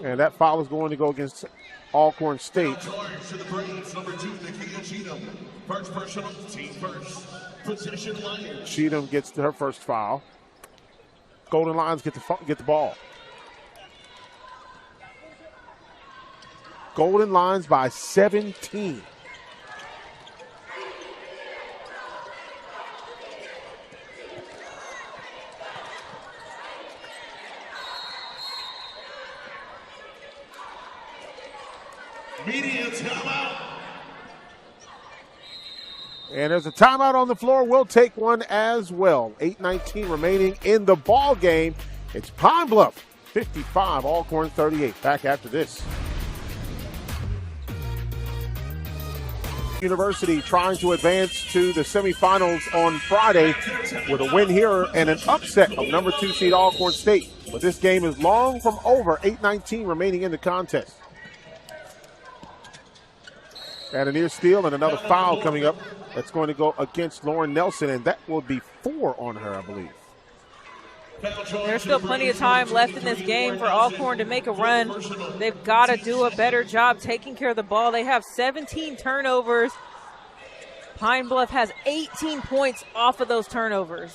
And that foul is going to go against Alcorn State. Cheatham gets her first foul. Golden Lions get the ball. Golden Lions by 17. Media timeout. And there's a timeout on the floor. We'll take one as well. 8:19 remaining in the ball game. It's Pine-Bluff 55, Alcorn 38. Back after this. University trying to advance to the semifinals on Friday with a win here and an upset of number 2 seed Alcorn State. But this game is long from over. 8:19 remaining in the contest. And a near steal and another foul coming up. That's going to go against Lauren Nelson, and that will be 4 on her, I believe. There's still plenty of time left in this game for Alcorn to make a run. They've got to do a better job taking care of the ball. They have 17 turnovers. Pine-Bluff has 18 points off of those turnovers.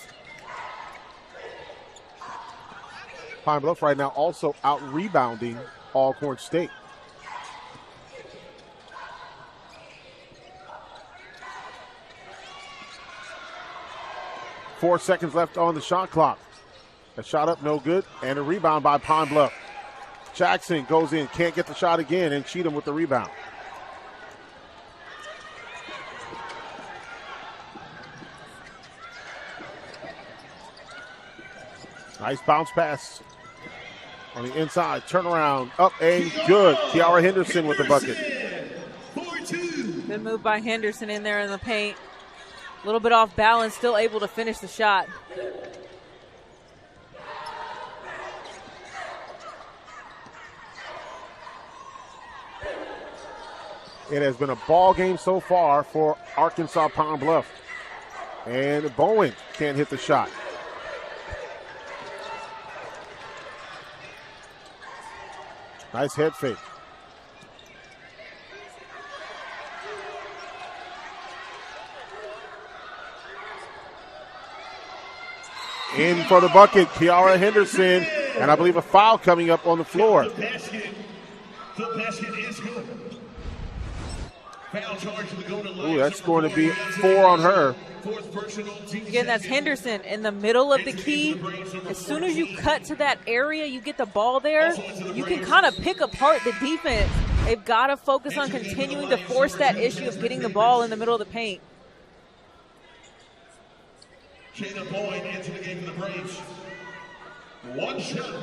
Pine-Bluff right now also out-rebounding Alcorn State. Four seconds left on the shot clock. A shot up, no good, and a rebound by Pine-Bluff. Jackson goes in, can't get the shot again, and Cheatham with the rebound. Nice bounce pass on the inside, turnaround, up and good. Kiara Henderson with the bucket. Good move by Henderson in there in the paint. A little bit off balance, still able to finish the shot. It has been a ball game so far for Arkansas Pine-Bluff. And Bowen can't hit the shot. Nice head fake. In for the bucket, Kiara Henderson, and I believe a foul coming up on the floor. The basket is good. Foul charge to the goal to line. Ooh, that's going to be 4 on her. Again, that's Henderson in the middle of the key. As soon as you cut to that area, you get the ball there, you can kind of pick apart the defense. They've got to focus on continuing to force that issue of getting the ball in the middle of the paint. Jada Boyd into the game for the Braves. One shot.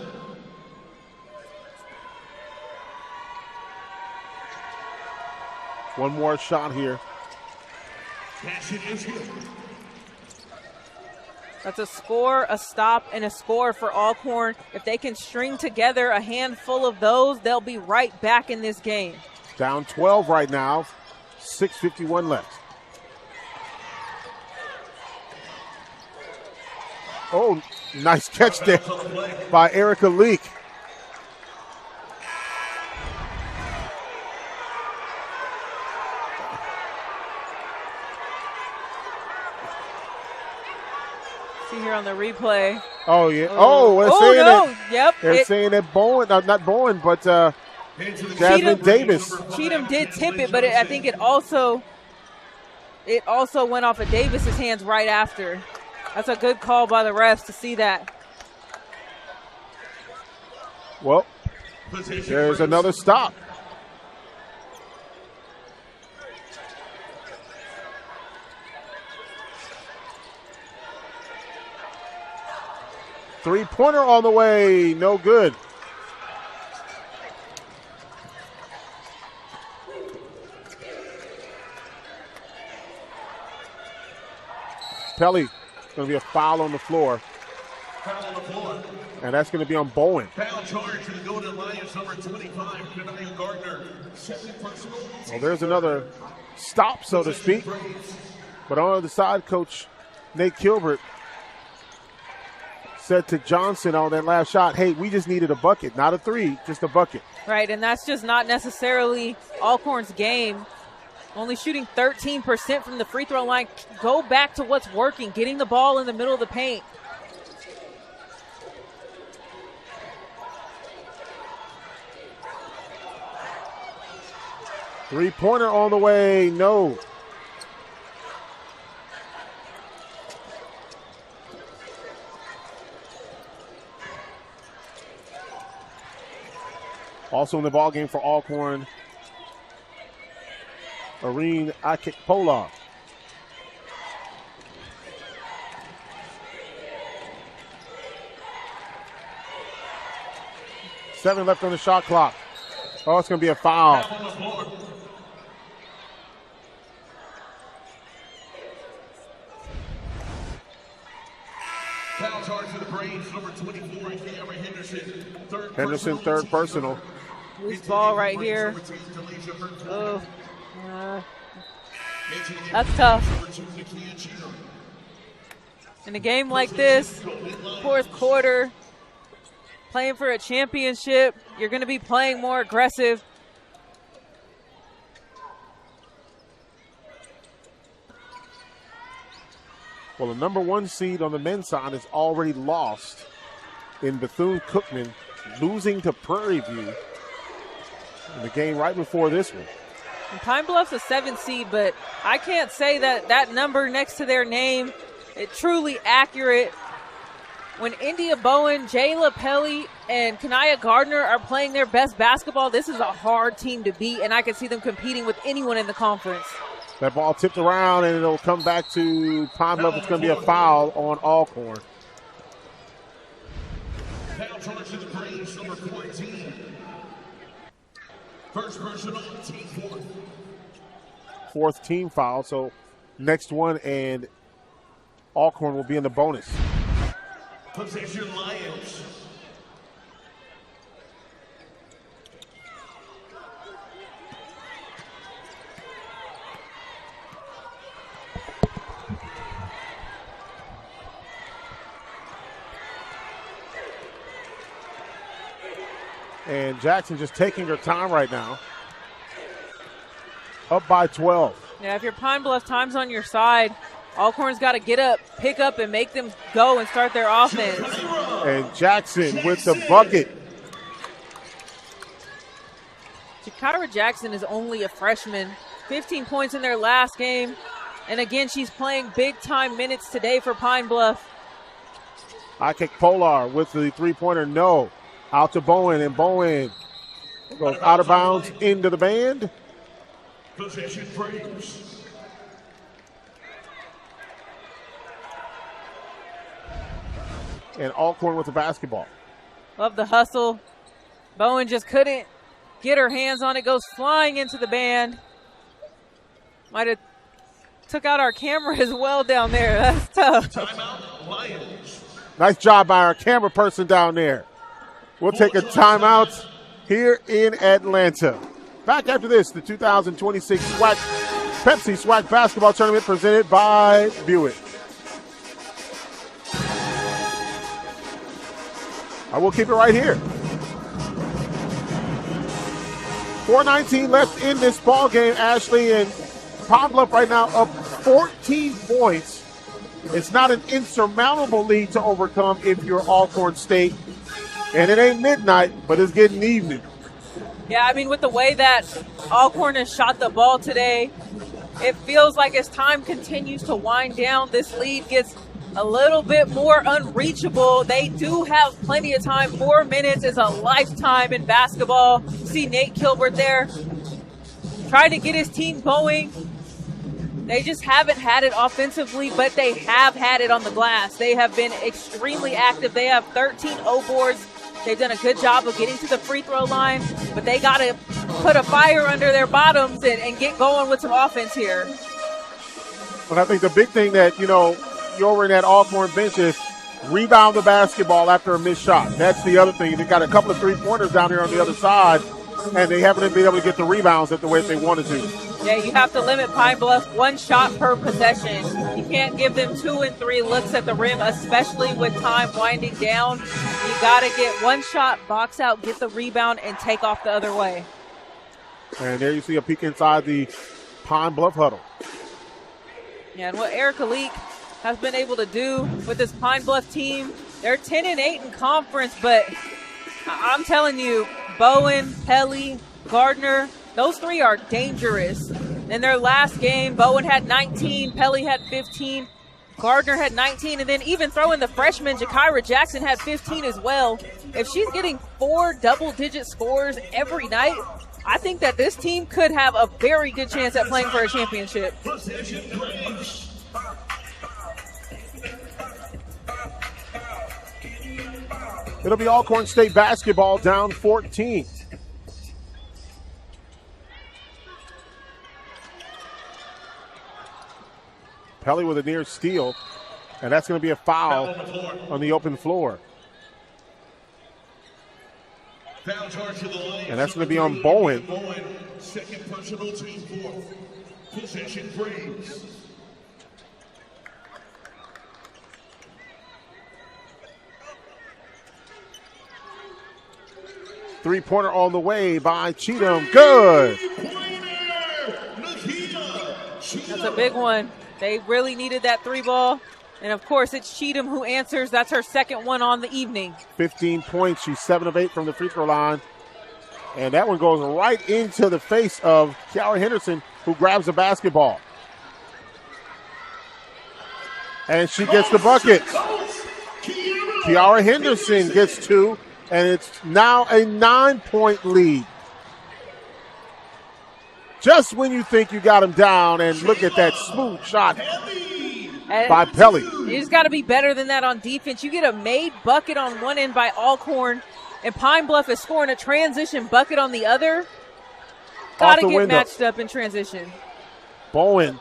One more shot here. Basket is good. That's a score, a stop, and a score for Alcorn. If they can string together a handful of those, they'll be right back in this game. Down 12 right now, 6:51 left. Oh, nice catch there by Erica Leak. See here on the replay. Oh, yeah. Oh, they're saying no. that. Yep. They're saying that Bowen, not Bowen, but Jasmine Davis. Cheatham did tip it, but I think it also went off of Davis's hands right after. That's a good call by the refs to see that. Well, there's another stop. Three-pointer on the way, no good. Pelly, going to be a foul on the floor. Foul on the floor. And that's going to be on Bowen. Foul charge to the Golden Lions, number 25, Kanaya Gardner. 7 personal. Well, there's another stop, so to speak. But on the other side, Coach Nate Kilbert said to Johnson on that last shot, hey, we just needed a bucket, not a three, just a bucket. Right, and that's just not necessarily Alcorn's game. Only shooting 13% from the free throw line. Go back to what's working, getting the ball in the middle of the paint. Three-pointer on the way, no. Also in the ballgame for Alcorn, Irene Akik-Polar. Seven left on the shot clock. Oh, it's going to be a foul. Foul charge for the Braves, number 24, Kiara Henderson. Henderson, third personal. Loose ball right here. Oh, that's tough. In a game like this, fourth quarter, playing for a championship, you're going to be playing more aggressive. Well, the number one seed on the men's side is already lost in Bethune-Cookman, losing to Prairie View in the game right before this one. And Pine-Bluff's a 7 seed, but I can't say that that number next to their name is truly accurate. When India Bowen, Jayla Pelly, and Kanaya Gardner are playing their best basketball, this is a hard team to beat, and I can see them competing with anyone in the conference. That ball tipped around, and it'll come back to Pine-Bluff. It's going to be a foul on Alcorn. Foul charge to the Braves, number 14. First personal, team fourth. Fourth team foul, so next one, and Alcorn will be in the bonus. Possession Lions. And Jackson just taking her time right now. Up by 12. Yeah, if your Pine-Bluff time's on your side, Alcorn's got to get up, pick up, and make them go and start their offense. And Jackson with the bucket. Jakira Jackson is only a freshman. 15 points in their last game. And again, she's playing big-time minutes today for Pine-Bluff. Akik-Polar with the three-pointer, no. Out to Bowen, and Bowen goes out of bounds into the band. Possession Braves. And Alcorn with the basketball. Love the hustle. Bowen just couldn't get her hands on it. Goes flying into the band. Might have took out our camera as well down there. That's tough. Timeout, Lions. Nice job by our camera person down there. We'll take a timeout here in Atlanta. Back after this, the 2026 SWAC Pepsi SWAC basketball tournament presented by Buick. I will keep it right here. 4:19 left in this ball game, Ashley, and Pine-Bluff right now up 14 points. It's not an insurmountable lead to overcome if you're Alcorn State. And it ain't midnight, but it's getting evening. Yeah, I mean, with the way that Alcorn has shot the ball today, it feels like as time continues to wind down, this lead gets a little bit more unreachable. They do have plenty of time. 4 minutes is a lifetime in basketball. See Nate Kilbert there trying to get his team going. They just haven't had it offensively, but they have had it on the glass. They have been extremely active. They have 13 O-boards. They've done a good job of getting to the free throw line, but they got to put a fire under their bottoms and get going with some offense here. But I think the big thing that, you're over in that Alcorn bench is rebound the basketball after a missed shot. That's the other thing. They got a couple of three-pointers down here on the other side, and they haven't been able to get the rebounds the way they wanted to. Yeah, you have to limit Pine-Bluff one shot per possession. You can't give them 2 and 3 looks at the rim, especially with time winding down. You got to get one shot, box out, get the rebound, and take off the other way. And there you see a peek inside the Pine-Bluff huddle. Yeah, and what Erica Leak has been able to do with this Pine-Bluff team, they're 10 and 8 in conference, but I'm telling you, Bowen, Pelly, Gardner, those three are dangerous. In their last game, Bowen had 19, Pelly had 15, Gardner had 19, and then even throw in the freshman, Jakira Jackson had 15 as well. If she's getting 4 double-digit scores every night, I think that this team could have a very good chance at playing for a championship. It'll be Alcorn State basketball down 14. Pelly with a near steal, and that's going to be a foul on the open floor. And that's going to be on Bowen. Second personal team fourth. Possession Braves. Three-pointer on the way by Cheatham. Good. That's a big one. They really needed that three ball. And, of course, it's Cheatham who answers. That's her second one on the evening. 15 points. She's 7 of 8 from the free throw line. And that one goes right into the face of Kiara Henderson, who grabs the basketball. And she gets the bucket. Kiara Henderson gets 2, and it's now a 9-point lead. Just when you think you got them down, and look at that smooth shot by Pelly. You just got to be better than that on defense. You get a made bucket on one end by Alcorn, and Pine-Bluff is scoring a transition bucket on the other. Got to get matched up in transition. Bowen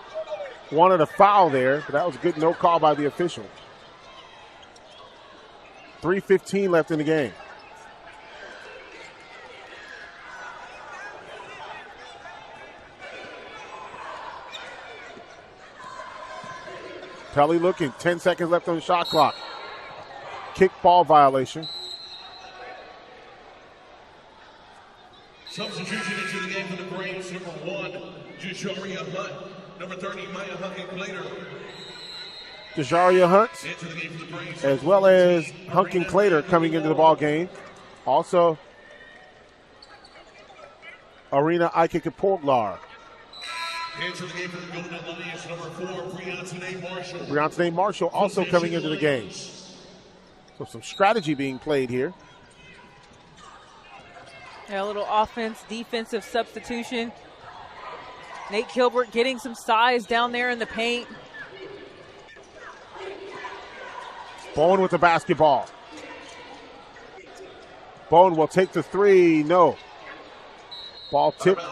wanted a foul there, but that was a good no call by the official. 3:15 left in the game. Pelly looking, 10 seconds left on the shot clock. Kick ball violation. Substitution into the game for the Braves. Number 1, Jajaria Hunt. Number 30, Maya Hunkin-Clater. Jajaria Hunt, as well as Hunkin-Clater coming into the ball game. Also, Arena Ike-Kapoglar. Into the game for the Golden Alliance, number 4, Brianne Marshall. Brianne Marshall also coming into the game. So some strategy being played here. Yeah, a little offense, defensive substitution. Nate Kilbert getting some size down there in the paint. Bowen with the basketball. Bowen will take the three. No. Ball tipped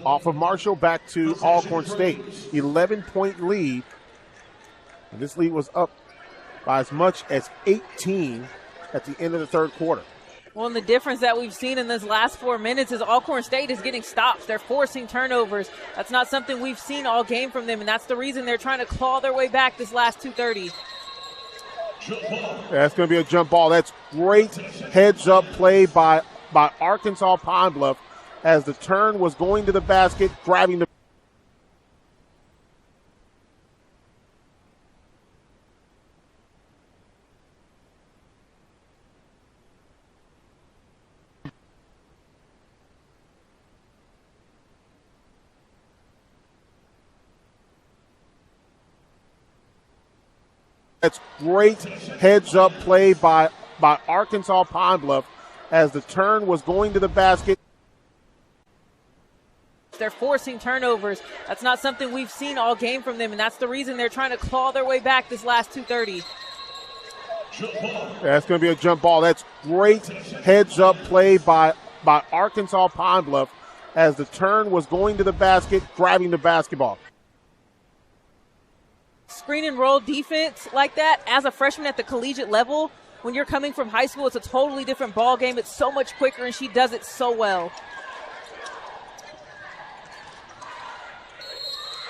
off of Marshall back to Alcorn State. 11-point lead. And this lead was up by as much as 18 at the end of the third quarter. Well, and the difference that we've seen in this last 4 minutes is Alcorn State is getting stops. They're forcing turnovers. That's not something we've seen all game from them, and that's the reason they're trying to claw their way back this last 2:30. That's going to be a jump ball. That's great heads-up play by Arkansas Pine-Bluff as the turn was going to the basket, grabbing the That's great heads-up play by Arkansas Pine-Bluff as the turn was going to the basket. They're forcing turnovers. That's not something we've seen all game from them, and that's the reason they're trying to claw their way back this last 2:30. That's going to be a jump ball. That's great heads-up play by Arkansas Pine-Bluff as the turn was going to the basket, grabbing the basketball. Screen and roll defense like that as a freshman at the collegiate level, when you're coming from high school, it's a totally different ball game. It's so much quicker, and she does it so well.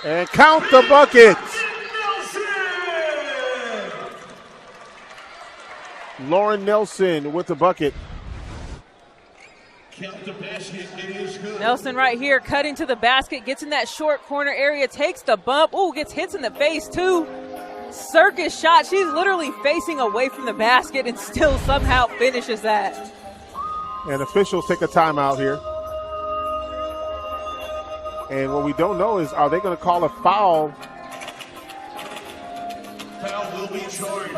And count the buckets. Lauren Nelson with the bucket. Count the basket. It is good. Nelson right here cutting to the basket, gets in that short corner area, takes the bump. Ooh, gets hits in the face too. Circus shot. She's literally facing away from the basket and still somehow finishes that. And officials take a timeout here. And what we don't know is, are they going to call a foul? Foul will be charged.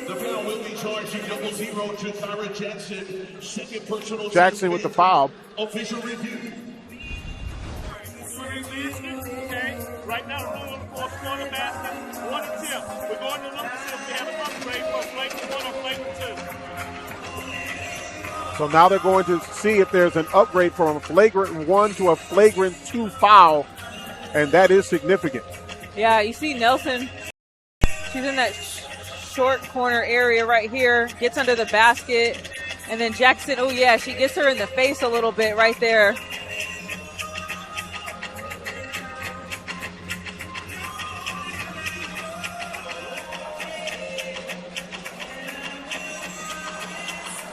The foul will be charge to 0-0 to Tyra Jackson. Second personal. Jackson with the foul. Official review. Okay, right now we're on the fourth quarter basket. One attempt. We're going to look to see if we have an upgrade for flagrant 1 or flagrant 2. So now they're going to see if there's an upgrade from a flagrant 1 to a flagrant 2 foul, and that is significant. Yeah, you see Nelson. She's in that short corner area right here, gets under the basket, and then Jackson, oh yeah, she gets her in the face a little bit right there.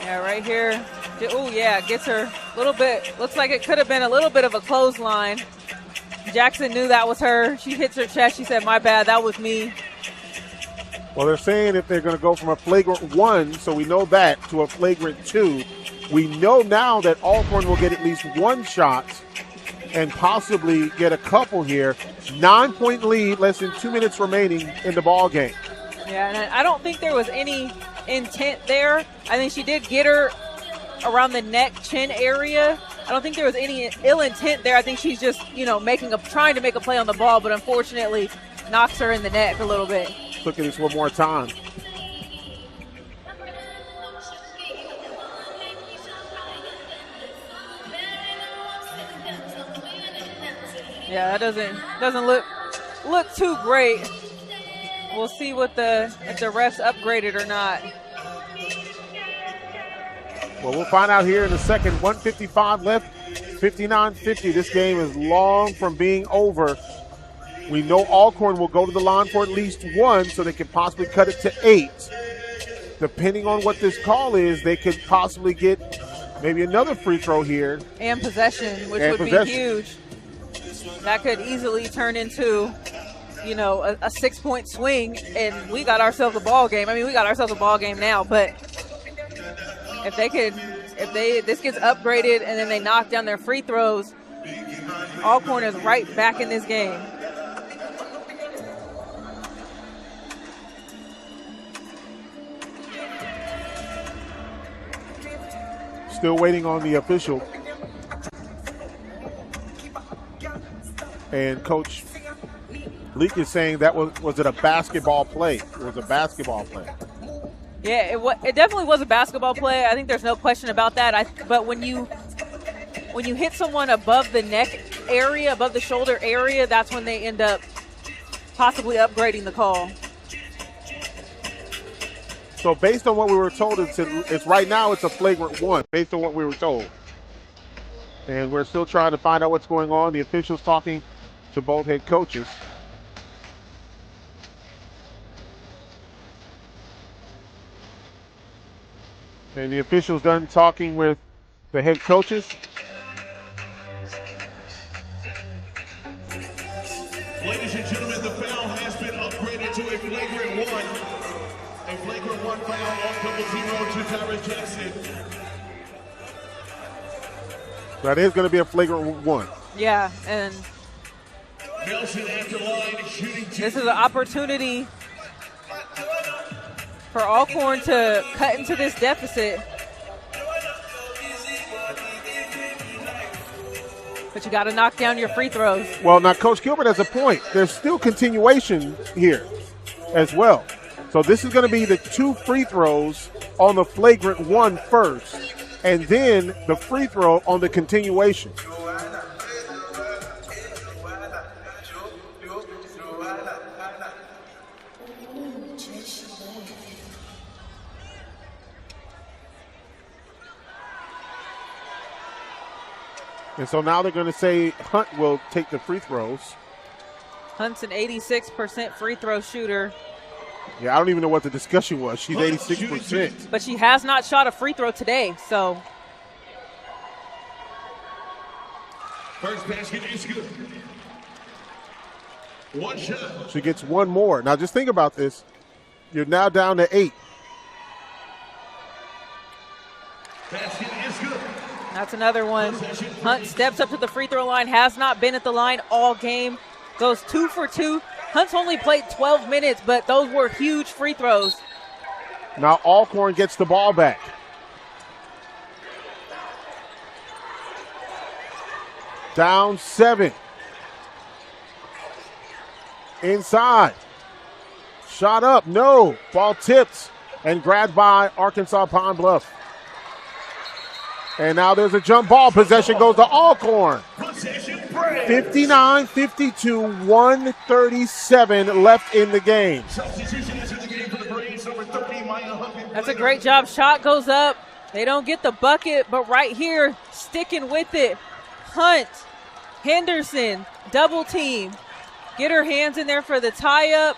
Yeah, right here. Oh yeah, gets her a little bit, looks like it could have been a little bit of a clothesline. Jackson knew that was her. She hits her chest. She said, my bad, that was me. Well, they're saying if they're going to go from a flagrant 1, so we know that, to a flagrant 2, we know now that Alcorn will get at least 1 shot and possibly get a couple here. 9-point lead, less than 2 minutes remaining in the ball game. Yeah, and I don't think there was any intent there. I think she did get her around the neck, chin area. I don't think there was any ill intent there. I think she's just, trying to make a play on the ball, but unfortunately knocks her in the neck a little bit. Look at this one more time. Yeah, that doesn't look too great. We'll see if the refs upgraded or not. Well, we'll find out here in a second. 1:55 left, 59-50. This game is long from being over. We know Alcorn will go to the line for at least 1, so they could possibly cut it to 8. Depending on what this call is, they could possibly get maybe another free throw here. And possession, which would be huge. That could easily turn into, a 6-point swing, and we got ourselves a ball game. I mean, we got ourselves a ball game now, but if this gets upgraded and then they knock down their free throws, Alcorn is right back in this game. Still waiting on the official. And Coach Leak is saying that was it a basketball play? It was a basketball play. Yeah, it definitely was a basketball play. I think there's no question about that. But when you hit someone above the neck area, above the shoulder area, that's when they end up possibly upgrading the call. So based on what we were told, it's right now it's a flagrant 1, based on what we were told. And we're still trying to find out what's going on. The officials talking to both head coaches. And the officials done talking with the head coaches. Ladies and gentlemen, the foul has been upgraded to a flagrant 1. A flagrant 1 foul on 0-0 to Tyra Jackson. That is going to be a flagrant 1. Yeah, and Nelson after line shooting 2. This is an opportunity for Alcorn to cut into this deficit. But you got to knock down your free throws. Well, now Coach Gilbert has a point. There's still continuation here as well. So this is going to be the 2 free throws on the flagrant 1 first, and then the free throw on the continuation. And so now they're going to say Hunt will take the free throws. Hunt's an 86% free throw shooter. Yeah, I don't even know what the discussion was. She's 86%. But she has not shot a free throw today, so. First basket is good. 1 shot. She gets 1 more. Now just think about this. You're now down to 8. Basket is good. That's another one. Hunt steps up to the free throw line, has not been at the line all game, goes 2 for 2. Hunt's only played 12 minutes, but those were huge free throws. Now Alcorn gets the ball back. Down 7. Inside. Shot up, no. Ball tipped and grabbed by Arkansas Pine-Bluff. And now there's a jump ball. Possession goes to Alcorn. 59-52, 137 left in the game. That's a great job. Shot goes up. They don't get the bucket, but right here, sticking with it. Hunt, Henderson, double team. Get her hands in there for the tie-up.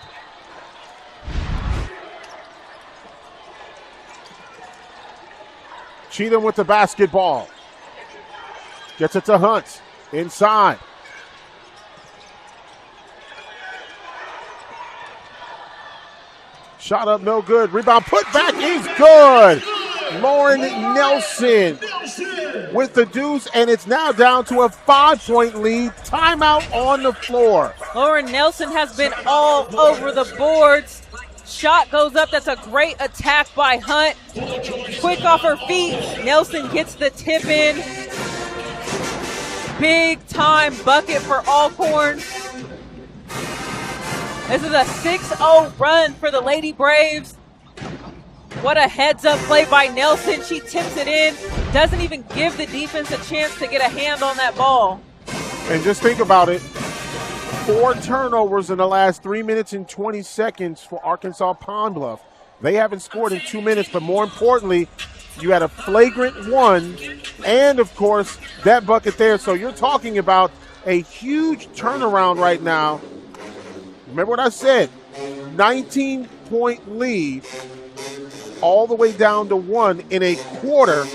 Cheatham with the basketball. Gets it to Hunt. Inside. Shot up, no good. Rebound put back is good. Lauren Nelson with the deuce, and it's now down to a 5-point lead. Timeout on the floor. Lauren Nelson has been all over the boards. Shot goes up. That's a great attack by Hunt. Quick off her feet. Nelson gets the tip in. Big time bucket for Alcorn. This is a 6-0 run for the Lady Braves. What a heads up play by Nelson. She tips it in. Doesn't even give the defense a chance to get a hand on that ball. And just think about it. 4 turnovers in the last 3 minutes and 20 seconds for Arkansas Pine-Bluff. They haven't scored in 2 minutes, but more importantly, you had a flagrant one and, of course, that bucket there. So you're talking about a huge turnaround right now. Remember what I said, 19-point lead all the way down to 1 in a quarter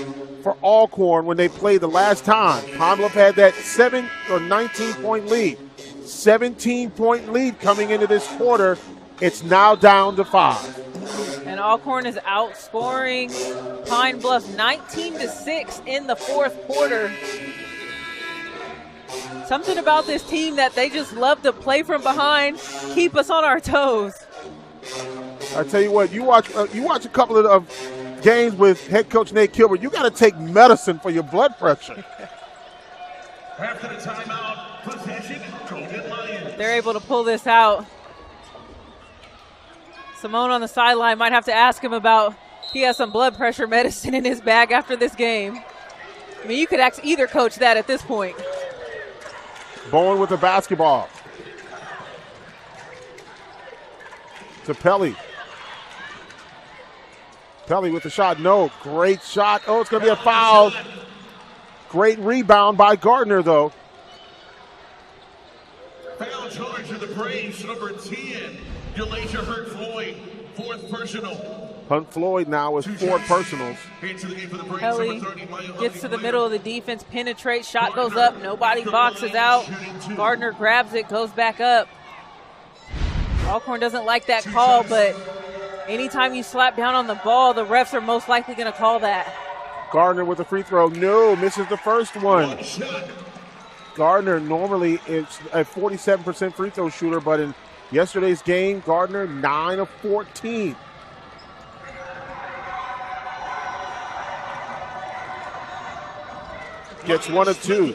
for Alcorn when they played the last time. Pine-Bluff had that 7 or 19-point lead. 17-point lead coming into this quarter. It's now down to 5. And Alcorn is outscoring Pine-Bluff 19-6 in the fourth quarter. Something about this team that they just love to play from behind, keep us on our toes. I tell you what, you watch a couple of games with head coach Nate Kilbert, you got to take medicine for your blood pressure. After the timeout, possession, Golden Lions. They're able to pull this out. Simone on the sideline might have to ask him about, he has some blood pressure medicine in his bag after this game. I mean, you could ask either coach that at this point. Bowen with the basketball. To Pelly. Pelly with the shot. No. Great shot. Oh, it's going to be a foul. Great rebound by Gardner, though. Foul charge to the Braves, number 10, Delisha Hurt Floyd, 4th personal. Hunt Floyd now with 4 personals. Pelly gets to the middle of the defense, penetrates, shot goes up, nobody boxes out. Gardner grabs it, goes back up. Alcorn doesn't like that call, but anytime you slap down on the ball, the refs are most likely going to call that. Gardner with a free throw. No, misses the first one. Gardner normally is a 47% free throw shooter, but in yesterday's game, Gardner 9 of 14. Gets 1 of 2.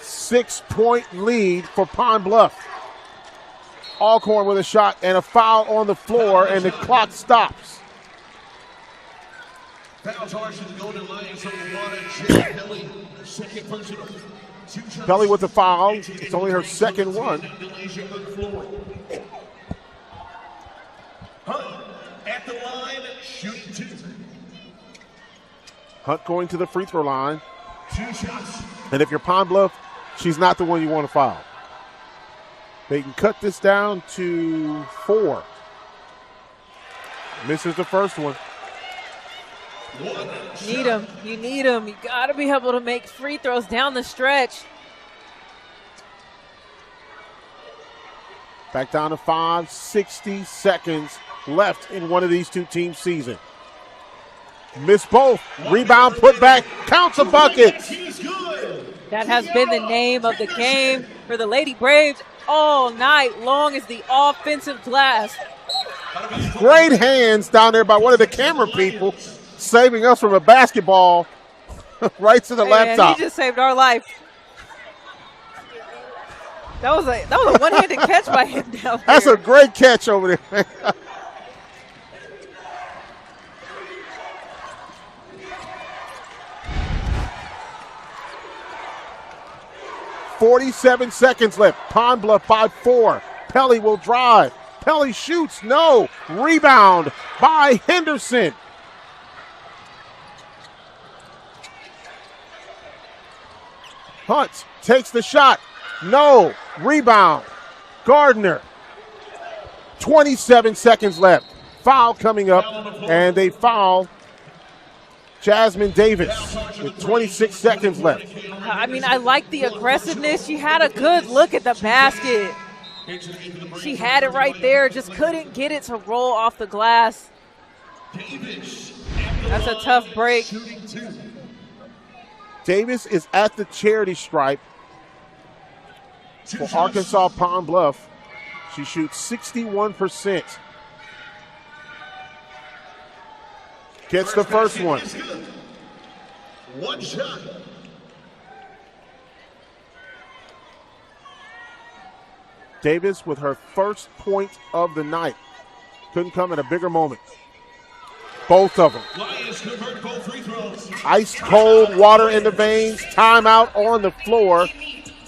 6-point lead for Pine-Bluff. Alcorn with a shot and a foul on the floor, and the clock stops. Foul charge to the Golden Lions, Pelly, 2nd personal. Pelly with the foul. It's only her 2nd one. Hunt at the line, shooting 2. Hunt going to the free throw line. 2 shots. And if you're Pine-Bluff, she's not the one you want to foul. They can cut this down to 4. Misses the first one. Need them. You need them. You got to be able to make free throws down the stretch. Back down to 5, 60 seconds left in one of these two teams' season. Miss both. Rebound, put back, counts a bucket. That has been the name of the game for the Lady Braves all night long, is the offensive glass. Great hands down there by one of the camera people, saving us from a basketball right to the laptop. He just saved our life. That was a one-handed catch by him down there. That's a great catch over there. 47 seconds left. Pine-Bluff by 4. Pelly will drive. Pelly shoots. No. Rebound by Henderson. Hunt takes the shot. No. Rebound. Gardner. 27 seconds left. Foul coming up, and they foul Jasmine Davis with 26 seconds left. I mean, I like the aggressiveness. She had a good look at the basket. She had it right there, just couldn't get it to roll off the glass. That's a tough break. Davis is at the charity stripe for Arkansas Pine-Bluff. She shoots 61%. Gets the first one. One shot. Davis with her first point of the night. Couldn't come at a bigger moment. Both of them. Lions convert both free throws. Ice cold water in the veins. Timeout on the floor.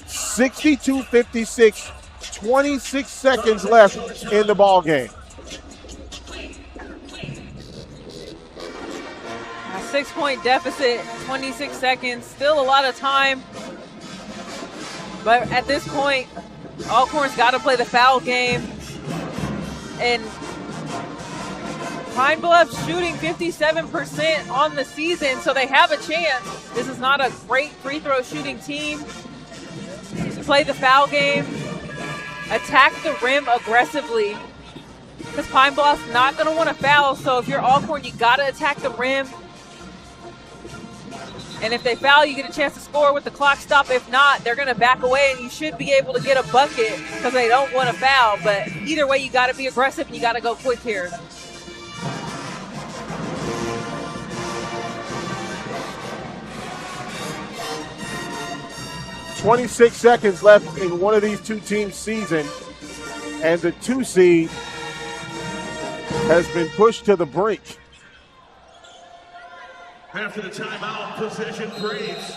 62-56. 26 seconds left in the ball game. A 6-point deficit, 26 seconds. Still a lot of time. But at this point, Alcorn's got to play the foul game. And Pine-Bluff shooting 57% on the season, so they have a chance. This is not a great free throw shooting team. To play the foul game, attack the rim aggressively, because Pine-Bluff's not going to want to foul. So if you're Alcorn, you got to attack the rim. And if they foul, you get a chance to score with the clock stop. If not, they're going to back away, and you should be able to get a bucket because they don't want to foul. But either way, you got to be aggressive and you got to go quick here. .26 seconds left in one of these two teams' season, and the 2 seed has been pushed to the brink. After the timeout, possession Braves.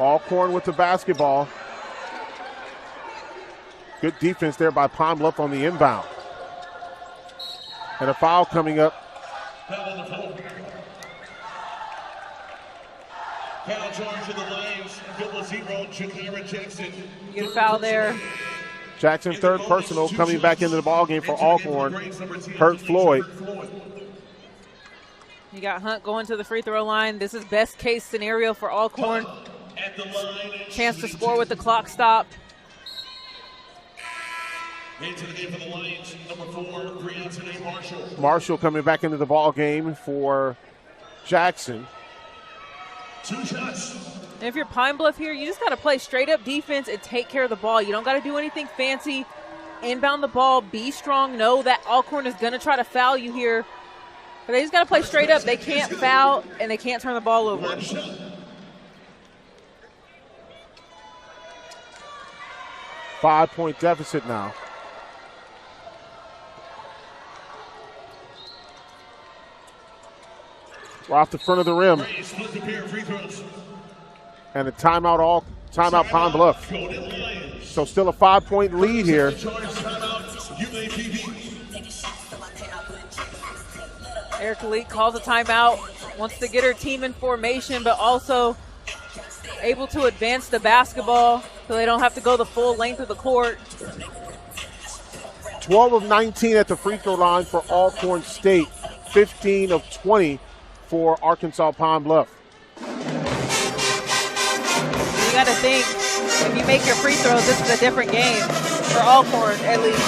Alcorn with the basketball. Good defense there by Pine-Bluff on the inbound. And a foul coming up. Foul on the floor. Foul charge to the Lions. Double zero, Jakara Jackson. You get a foul there. Jackson, third personal, coming back into the ballgame for Alcorn. Hurt Floyd. You got Hunt going to the free throw line. This is best case scenario for Alcorn. Chance to score with the clock stop. Into the game for the Lions, number 4, Brianna Marshall. Marshall coming back into the ballgame for Jackson. 2 shots. And if you're Pine-Bluff here, you just got to play straight up defense and take care of the ball. You don't got to do anything fancy. Inbound the ball, be strong. Know that Alcorn is going to try to foul you here. But they just got to play straight up. They can't foul and they can't turn the ball over. 5-point deficit now. We're off the front of the rim. And a timeout Pine-Bluff. So still a 5-point lead here. Erica Lee calls a timeout, wants to get her team in formation, but also able to advance the basketball so they don't have to go the full length of the court. 12 of 19 at the free throw line for Alcorn State. 15 of 20 for Arkansas Pine-Bluff. You got to think, if you make your free throws, this is a different game for Alcorn, at least.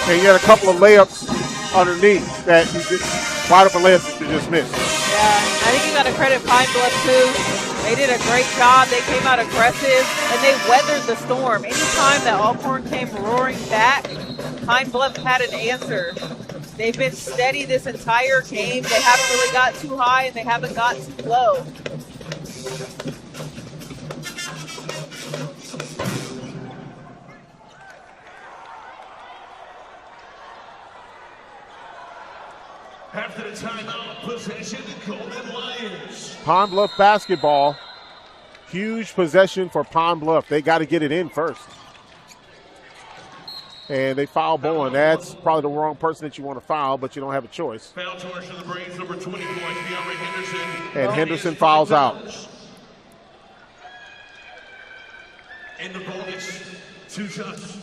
And you had a couple of layups underneath that you just wide open layups that you just missed. Yeah, I think you got to credit Pine-Bluff too. They did a great job. They came out aggressive, and they weathered the storm. Anytime that Alcorn came roaring back, Pine-Bluff had an answer. They've been steady this entire game. They haven't really got too high, and they haven't got too low. After the timeout, possession, Golden Lions. Pine-Bluff basketball. Huge possession for Pine-Bluff. They got to get it in first. And they foul Bowen. That's probably the wrong person that you want to foul, but you don't have a choice. Foul charge to the Braves, number 20 points, DeAndre Henderson. And Henderson fouls out. And the bonus, 2 shots.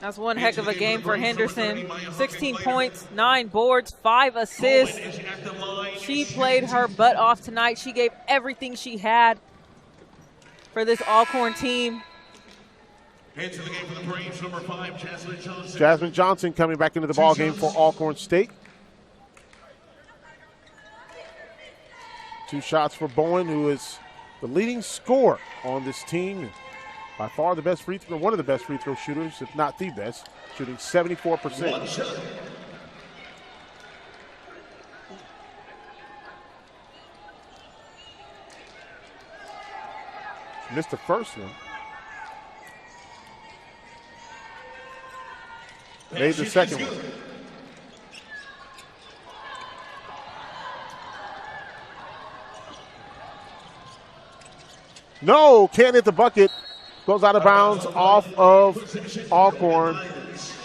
That's one heck of a game for Henderson. 16 points, 9 boards, 5 assists. She played her butt off tonight. She gave everything she had for this Alcorn team. Into the game for the Braves, number 5, Jasmine Johnson. Jasmine Johnson coming back into the ball game for Alcorn State. 2 shots for Bowen, who is the leading scorer on this team. By far the best free throw, one of the best free throw shooters, if not the best, shooting 74%. She missed the first one. Made the second one. No, can't hit the bucket. Goes out of bounds off of Alcorn.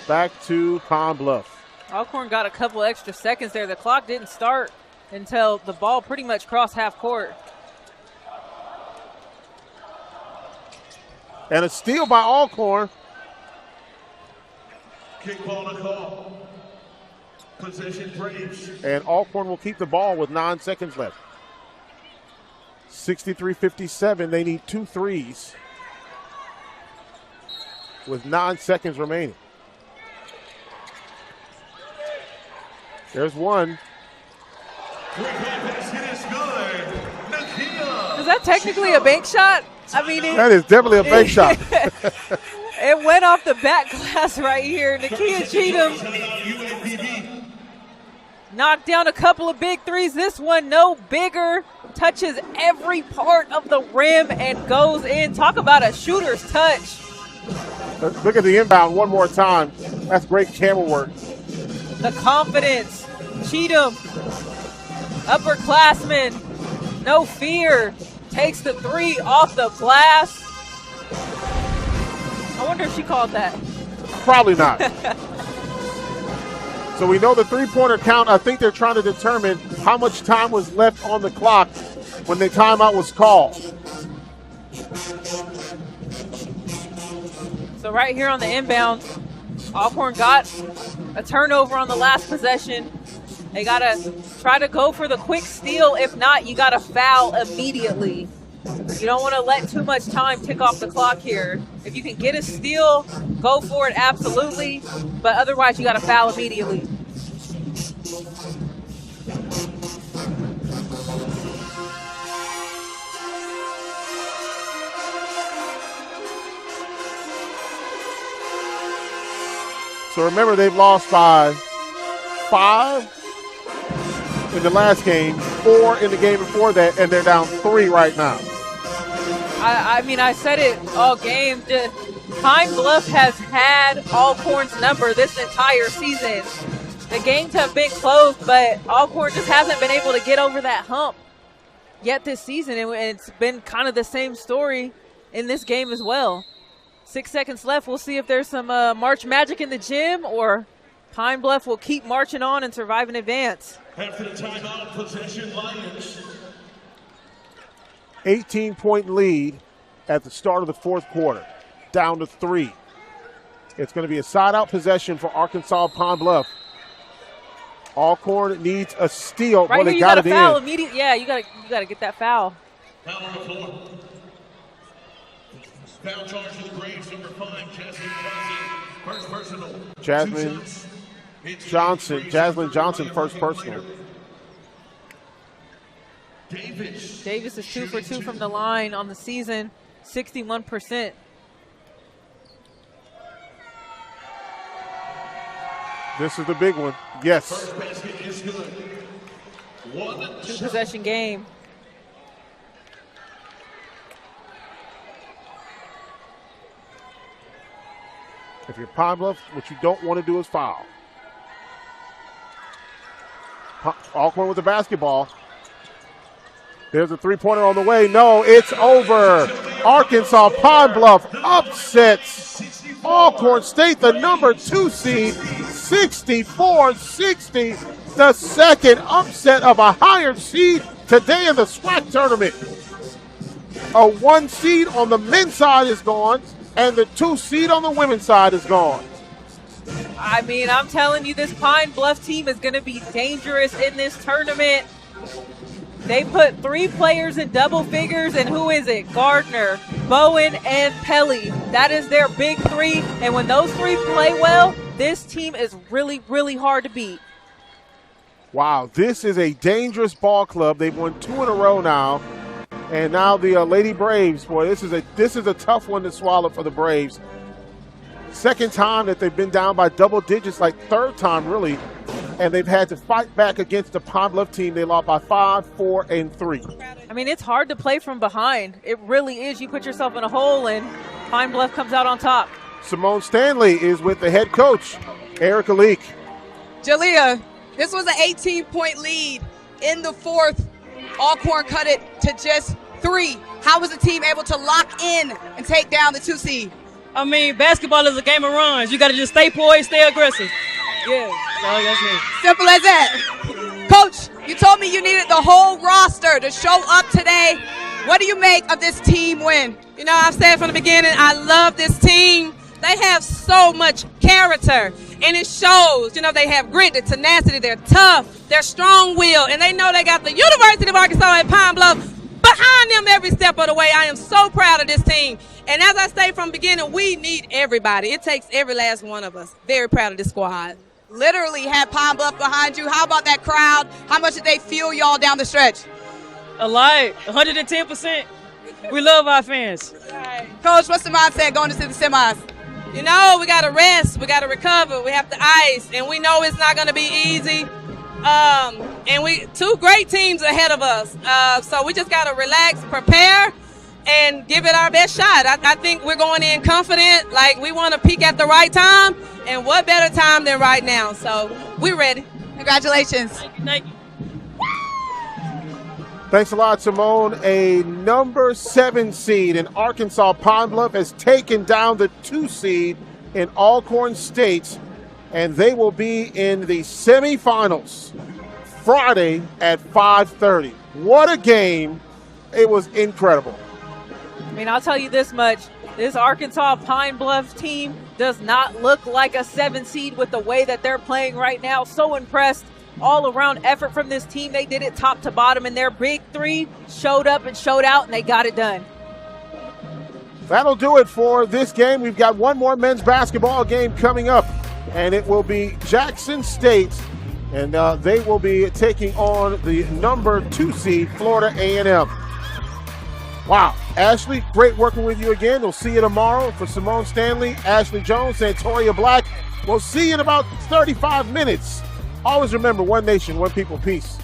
Back to Pine-Bluff. Alcorn got a couple extra seconds there. The clock didn't start until the ball pretty much crossed half court. And a steal by Alcorn. Kick ball to call. Possession Braves. And Alcorn will keep the ball with 9 seconds left. 63-57. They need 2 threes with 9 seconds remaining. There's one. Is that technically a bank shot? I mean, that is definitely a bank shot. It went off the back glass right here. Nakia Cheatham knocked down a couple of big threes. This one no bigger. Touches every part of the rim and goes in. Talk about a shooter's touch. Look at the inbound one more time. That's great camera work. The confidence. Cheatham, upperclassman, no fear. Takes the 3 off the glass. I wonder if she called that. Probably not. So we know the 3-pointer count. I think they're trying to determine how much time was left on the clock when the timeout was called. So right here on the inbound, Alcorn got a turnover on the last possession. They got to try to go for the quick steal. If not, you got to foul immediately. You don't want to let too much time tick off the clock here. If you can get a steal, go for it, absolutely. But otherwise, you got to foul immediately. So remember, they've lost by 5 in the last game, 4 in the game before that, and they're down 3 right now. I mean, I said it all game. Pine-Bluff has had Alcorn's number this entire season. The games have been close, but Alcorn just hasn't been able to get over that hump yet this season, and it's been kind of the same story in this game as well. 6 seconds left. We'll see if there's some March magic in the gym, or Pine-Bluff will keep marching on and survive in advance. After the timeout, possession Lions. 18-point lead at the start of the 4th quarter, down to 3. It's going to be a side-out possession for Arkansas Pine-Bluff. Alcorn needs a steal. Right here, they you got got to it foul in. immediately. Yeah, you got to get that foul. Foul on the floor. Foul charge to the Braves, number 5, Jasmine Johnson. First personal. Jasmine Johnson, Jaslyn Johnson, first personal. Davis is 2 for 2 from the line on the season, 61%. This is the big one. Yes. 2-possession game. If you're Pine-Bluff, what you don't want to do is foul. Alcorn with the basketball. There's a three-pointer on the way. No, it's over. Arkansas Pine-Bluff upsets Alcorn State, the number 2 seed, 64-60. The second upset of a higher seed today in the SWAC tournament. A 1 seed on the men's side is gone, and the 2 seed on the women's side is gone. I mean, I'm telling you, this Pine Bluff team is going to be dangerous in this tournament. They put 3 players in double figures, and who is it? Gardner, Bowen, and Pelly. That is their big 3, and when those 3 play well, this team is really, really hard to beat. Wow, this is a dangerous ball club. They've won 2 in a row now, and now the Lady Braves. Boy, this is a tough one to swallow for the Braves. Second time that they've been down by double digits, like third time really, and they've had to fight back against the Pine Bluff team. They lost by 5, 4, and 3. I mean, it's hard to play from behind. It really is. You put yourself in a hole, and Pine Bluff comes out on top. Simone Stanley is with the head coach, Erica Leak. Jalea, this was an 18-point lead in the fourth. Alcorn cut it to just 3. How was the team able to lock in and take down the 2 seed? I mean, basketball is a game of runs. You got to just stay poised, stay aggressive. Yeah, that's me. Simple as that. Coach, you told me you needed the whole roster to show up today. What do you make of this team win? You know, I've said from the beginning, I love this team. They have so much character, and it shows. You know, they have grit, the tenacity, they're tough, they're strong-willed, and they know they got the University of Arkansas at Pine Bluff behind them every step of the way. I am so proud of this team. And as I say from the beginning, we need everybody. It takes every last one of us. Very proud of this squad. Literally had Pine Bluff behind you. How about that crowd? How much did they fuel y'all down the stretch? A lot, 110%. We love our fans. Coach, what's the mindset going into the semis? You know, we got to rest. We got to recover. We have to ice. And we know it's not going to be easy. And 2 great teams ahead of us. So we just got to relax, prepare, and give it our best shot. I think we're going in confident, like we want to peak at the right time, and what better time than right now? So we're ready. Congratulations. Thank you. Thanks a lot, Simone. A number 7 seed in Arkansas Pine Bluff has taken down the 2 seed in Alcorn State, and they will be in the semifinals Friday at 5:30. What a game. It was incredible. I mean, I'll tell you this much. This Arkansas Pine Bluff team does not look like a 7 seed with the way that they're playing right now. So impressed. All-around effort from this team. They did it top to bottom, and their big 3 showed up and showed out, and they got it done. That'll do it for this game. We've got one more men's basketball game coming up, and it will be Jackson State, and they will be taking on the number 2 seed, Florida A&M. Wow. Ashley, great working with you again. We'll see you tomorrow. For Simone Stanley, Ashley Jones, Santoria Black, we'll see you in about 35 minutes. Always remember, one nation, one people, peace.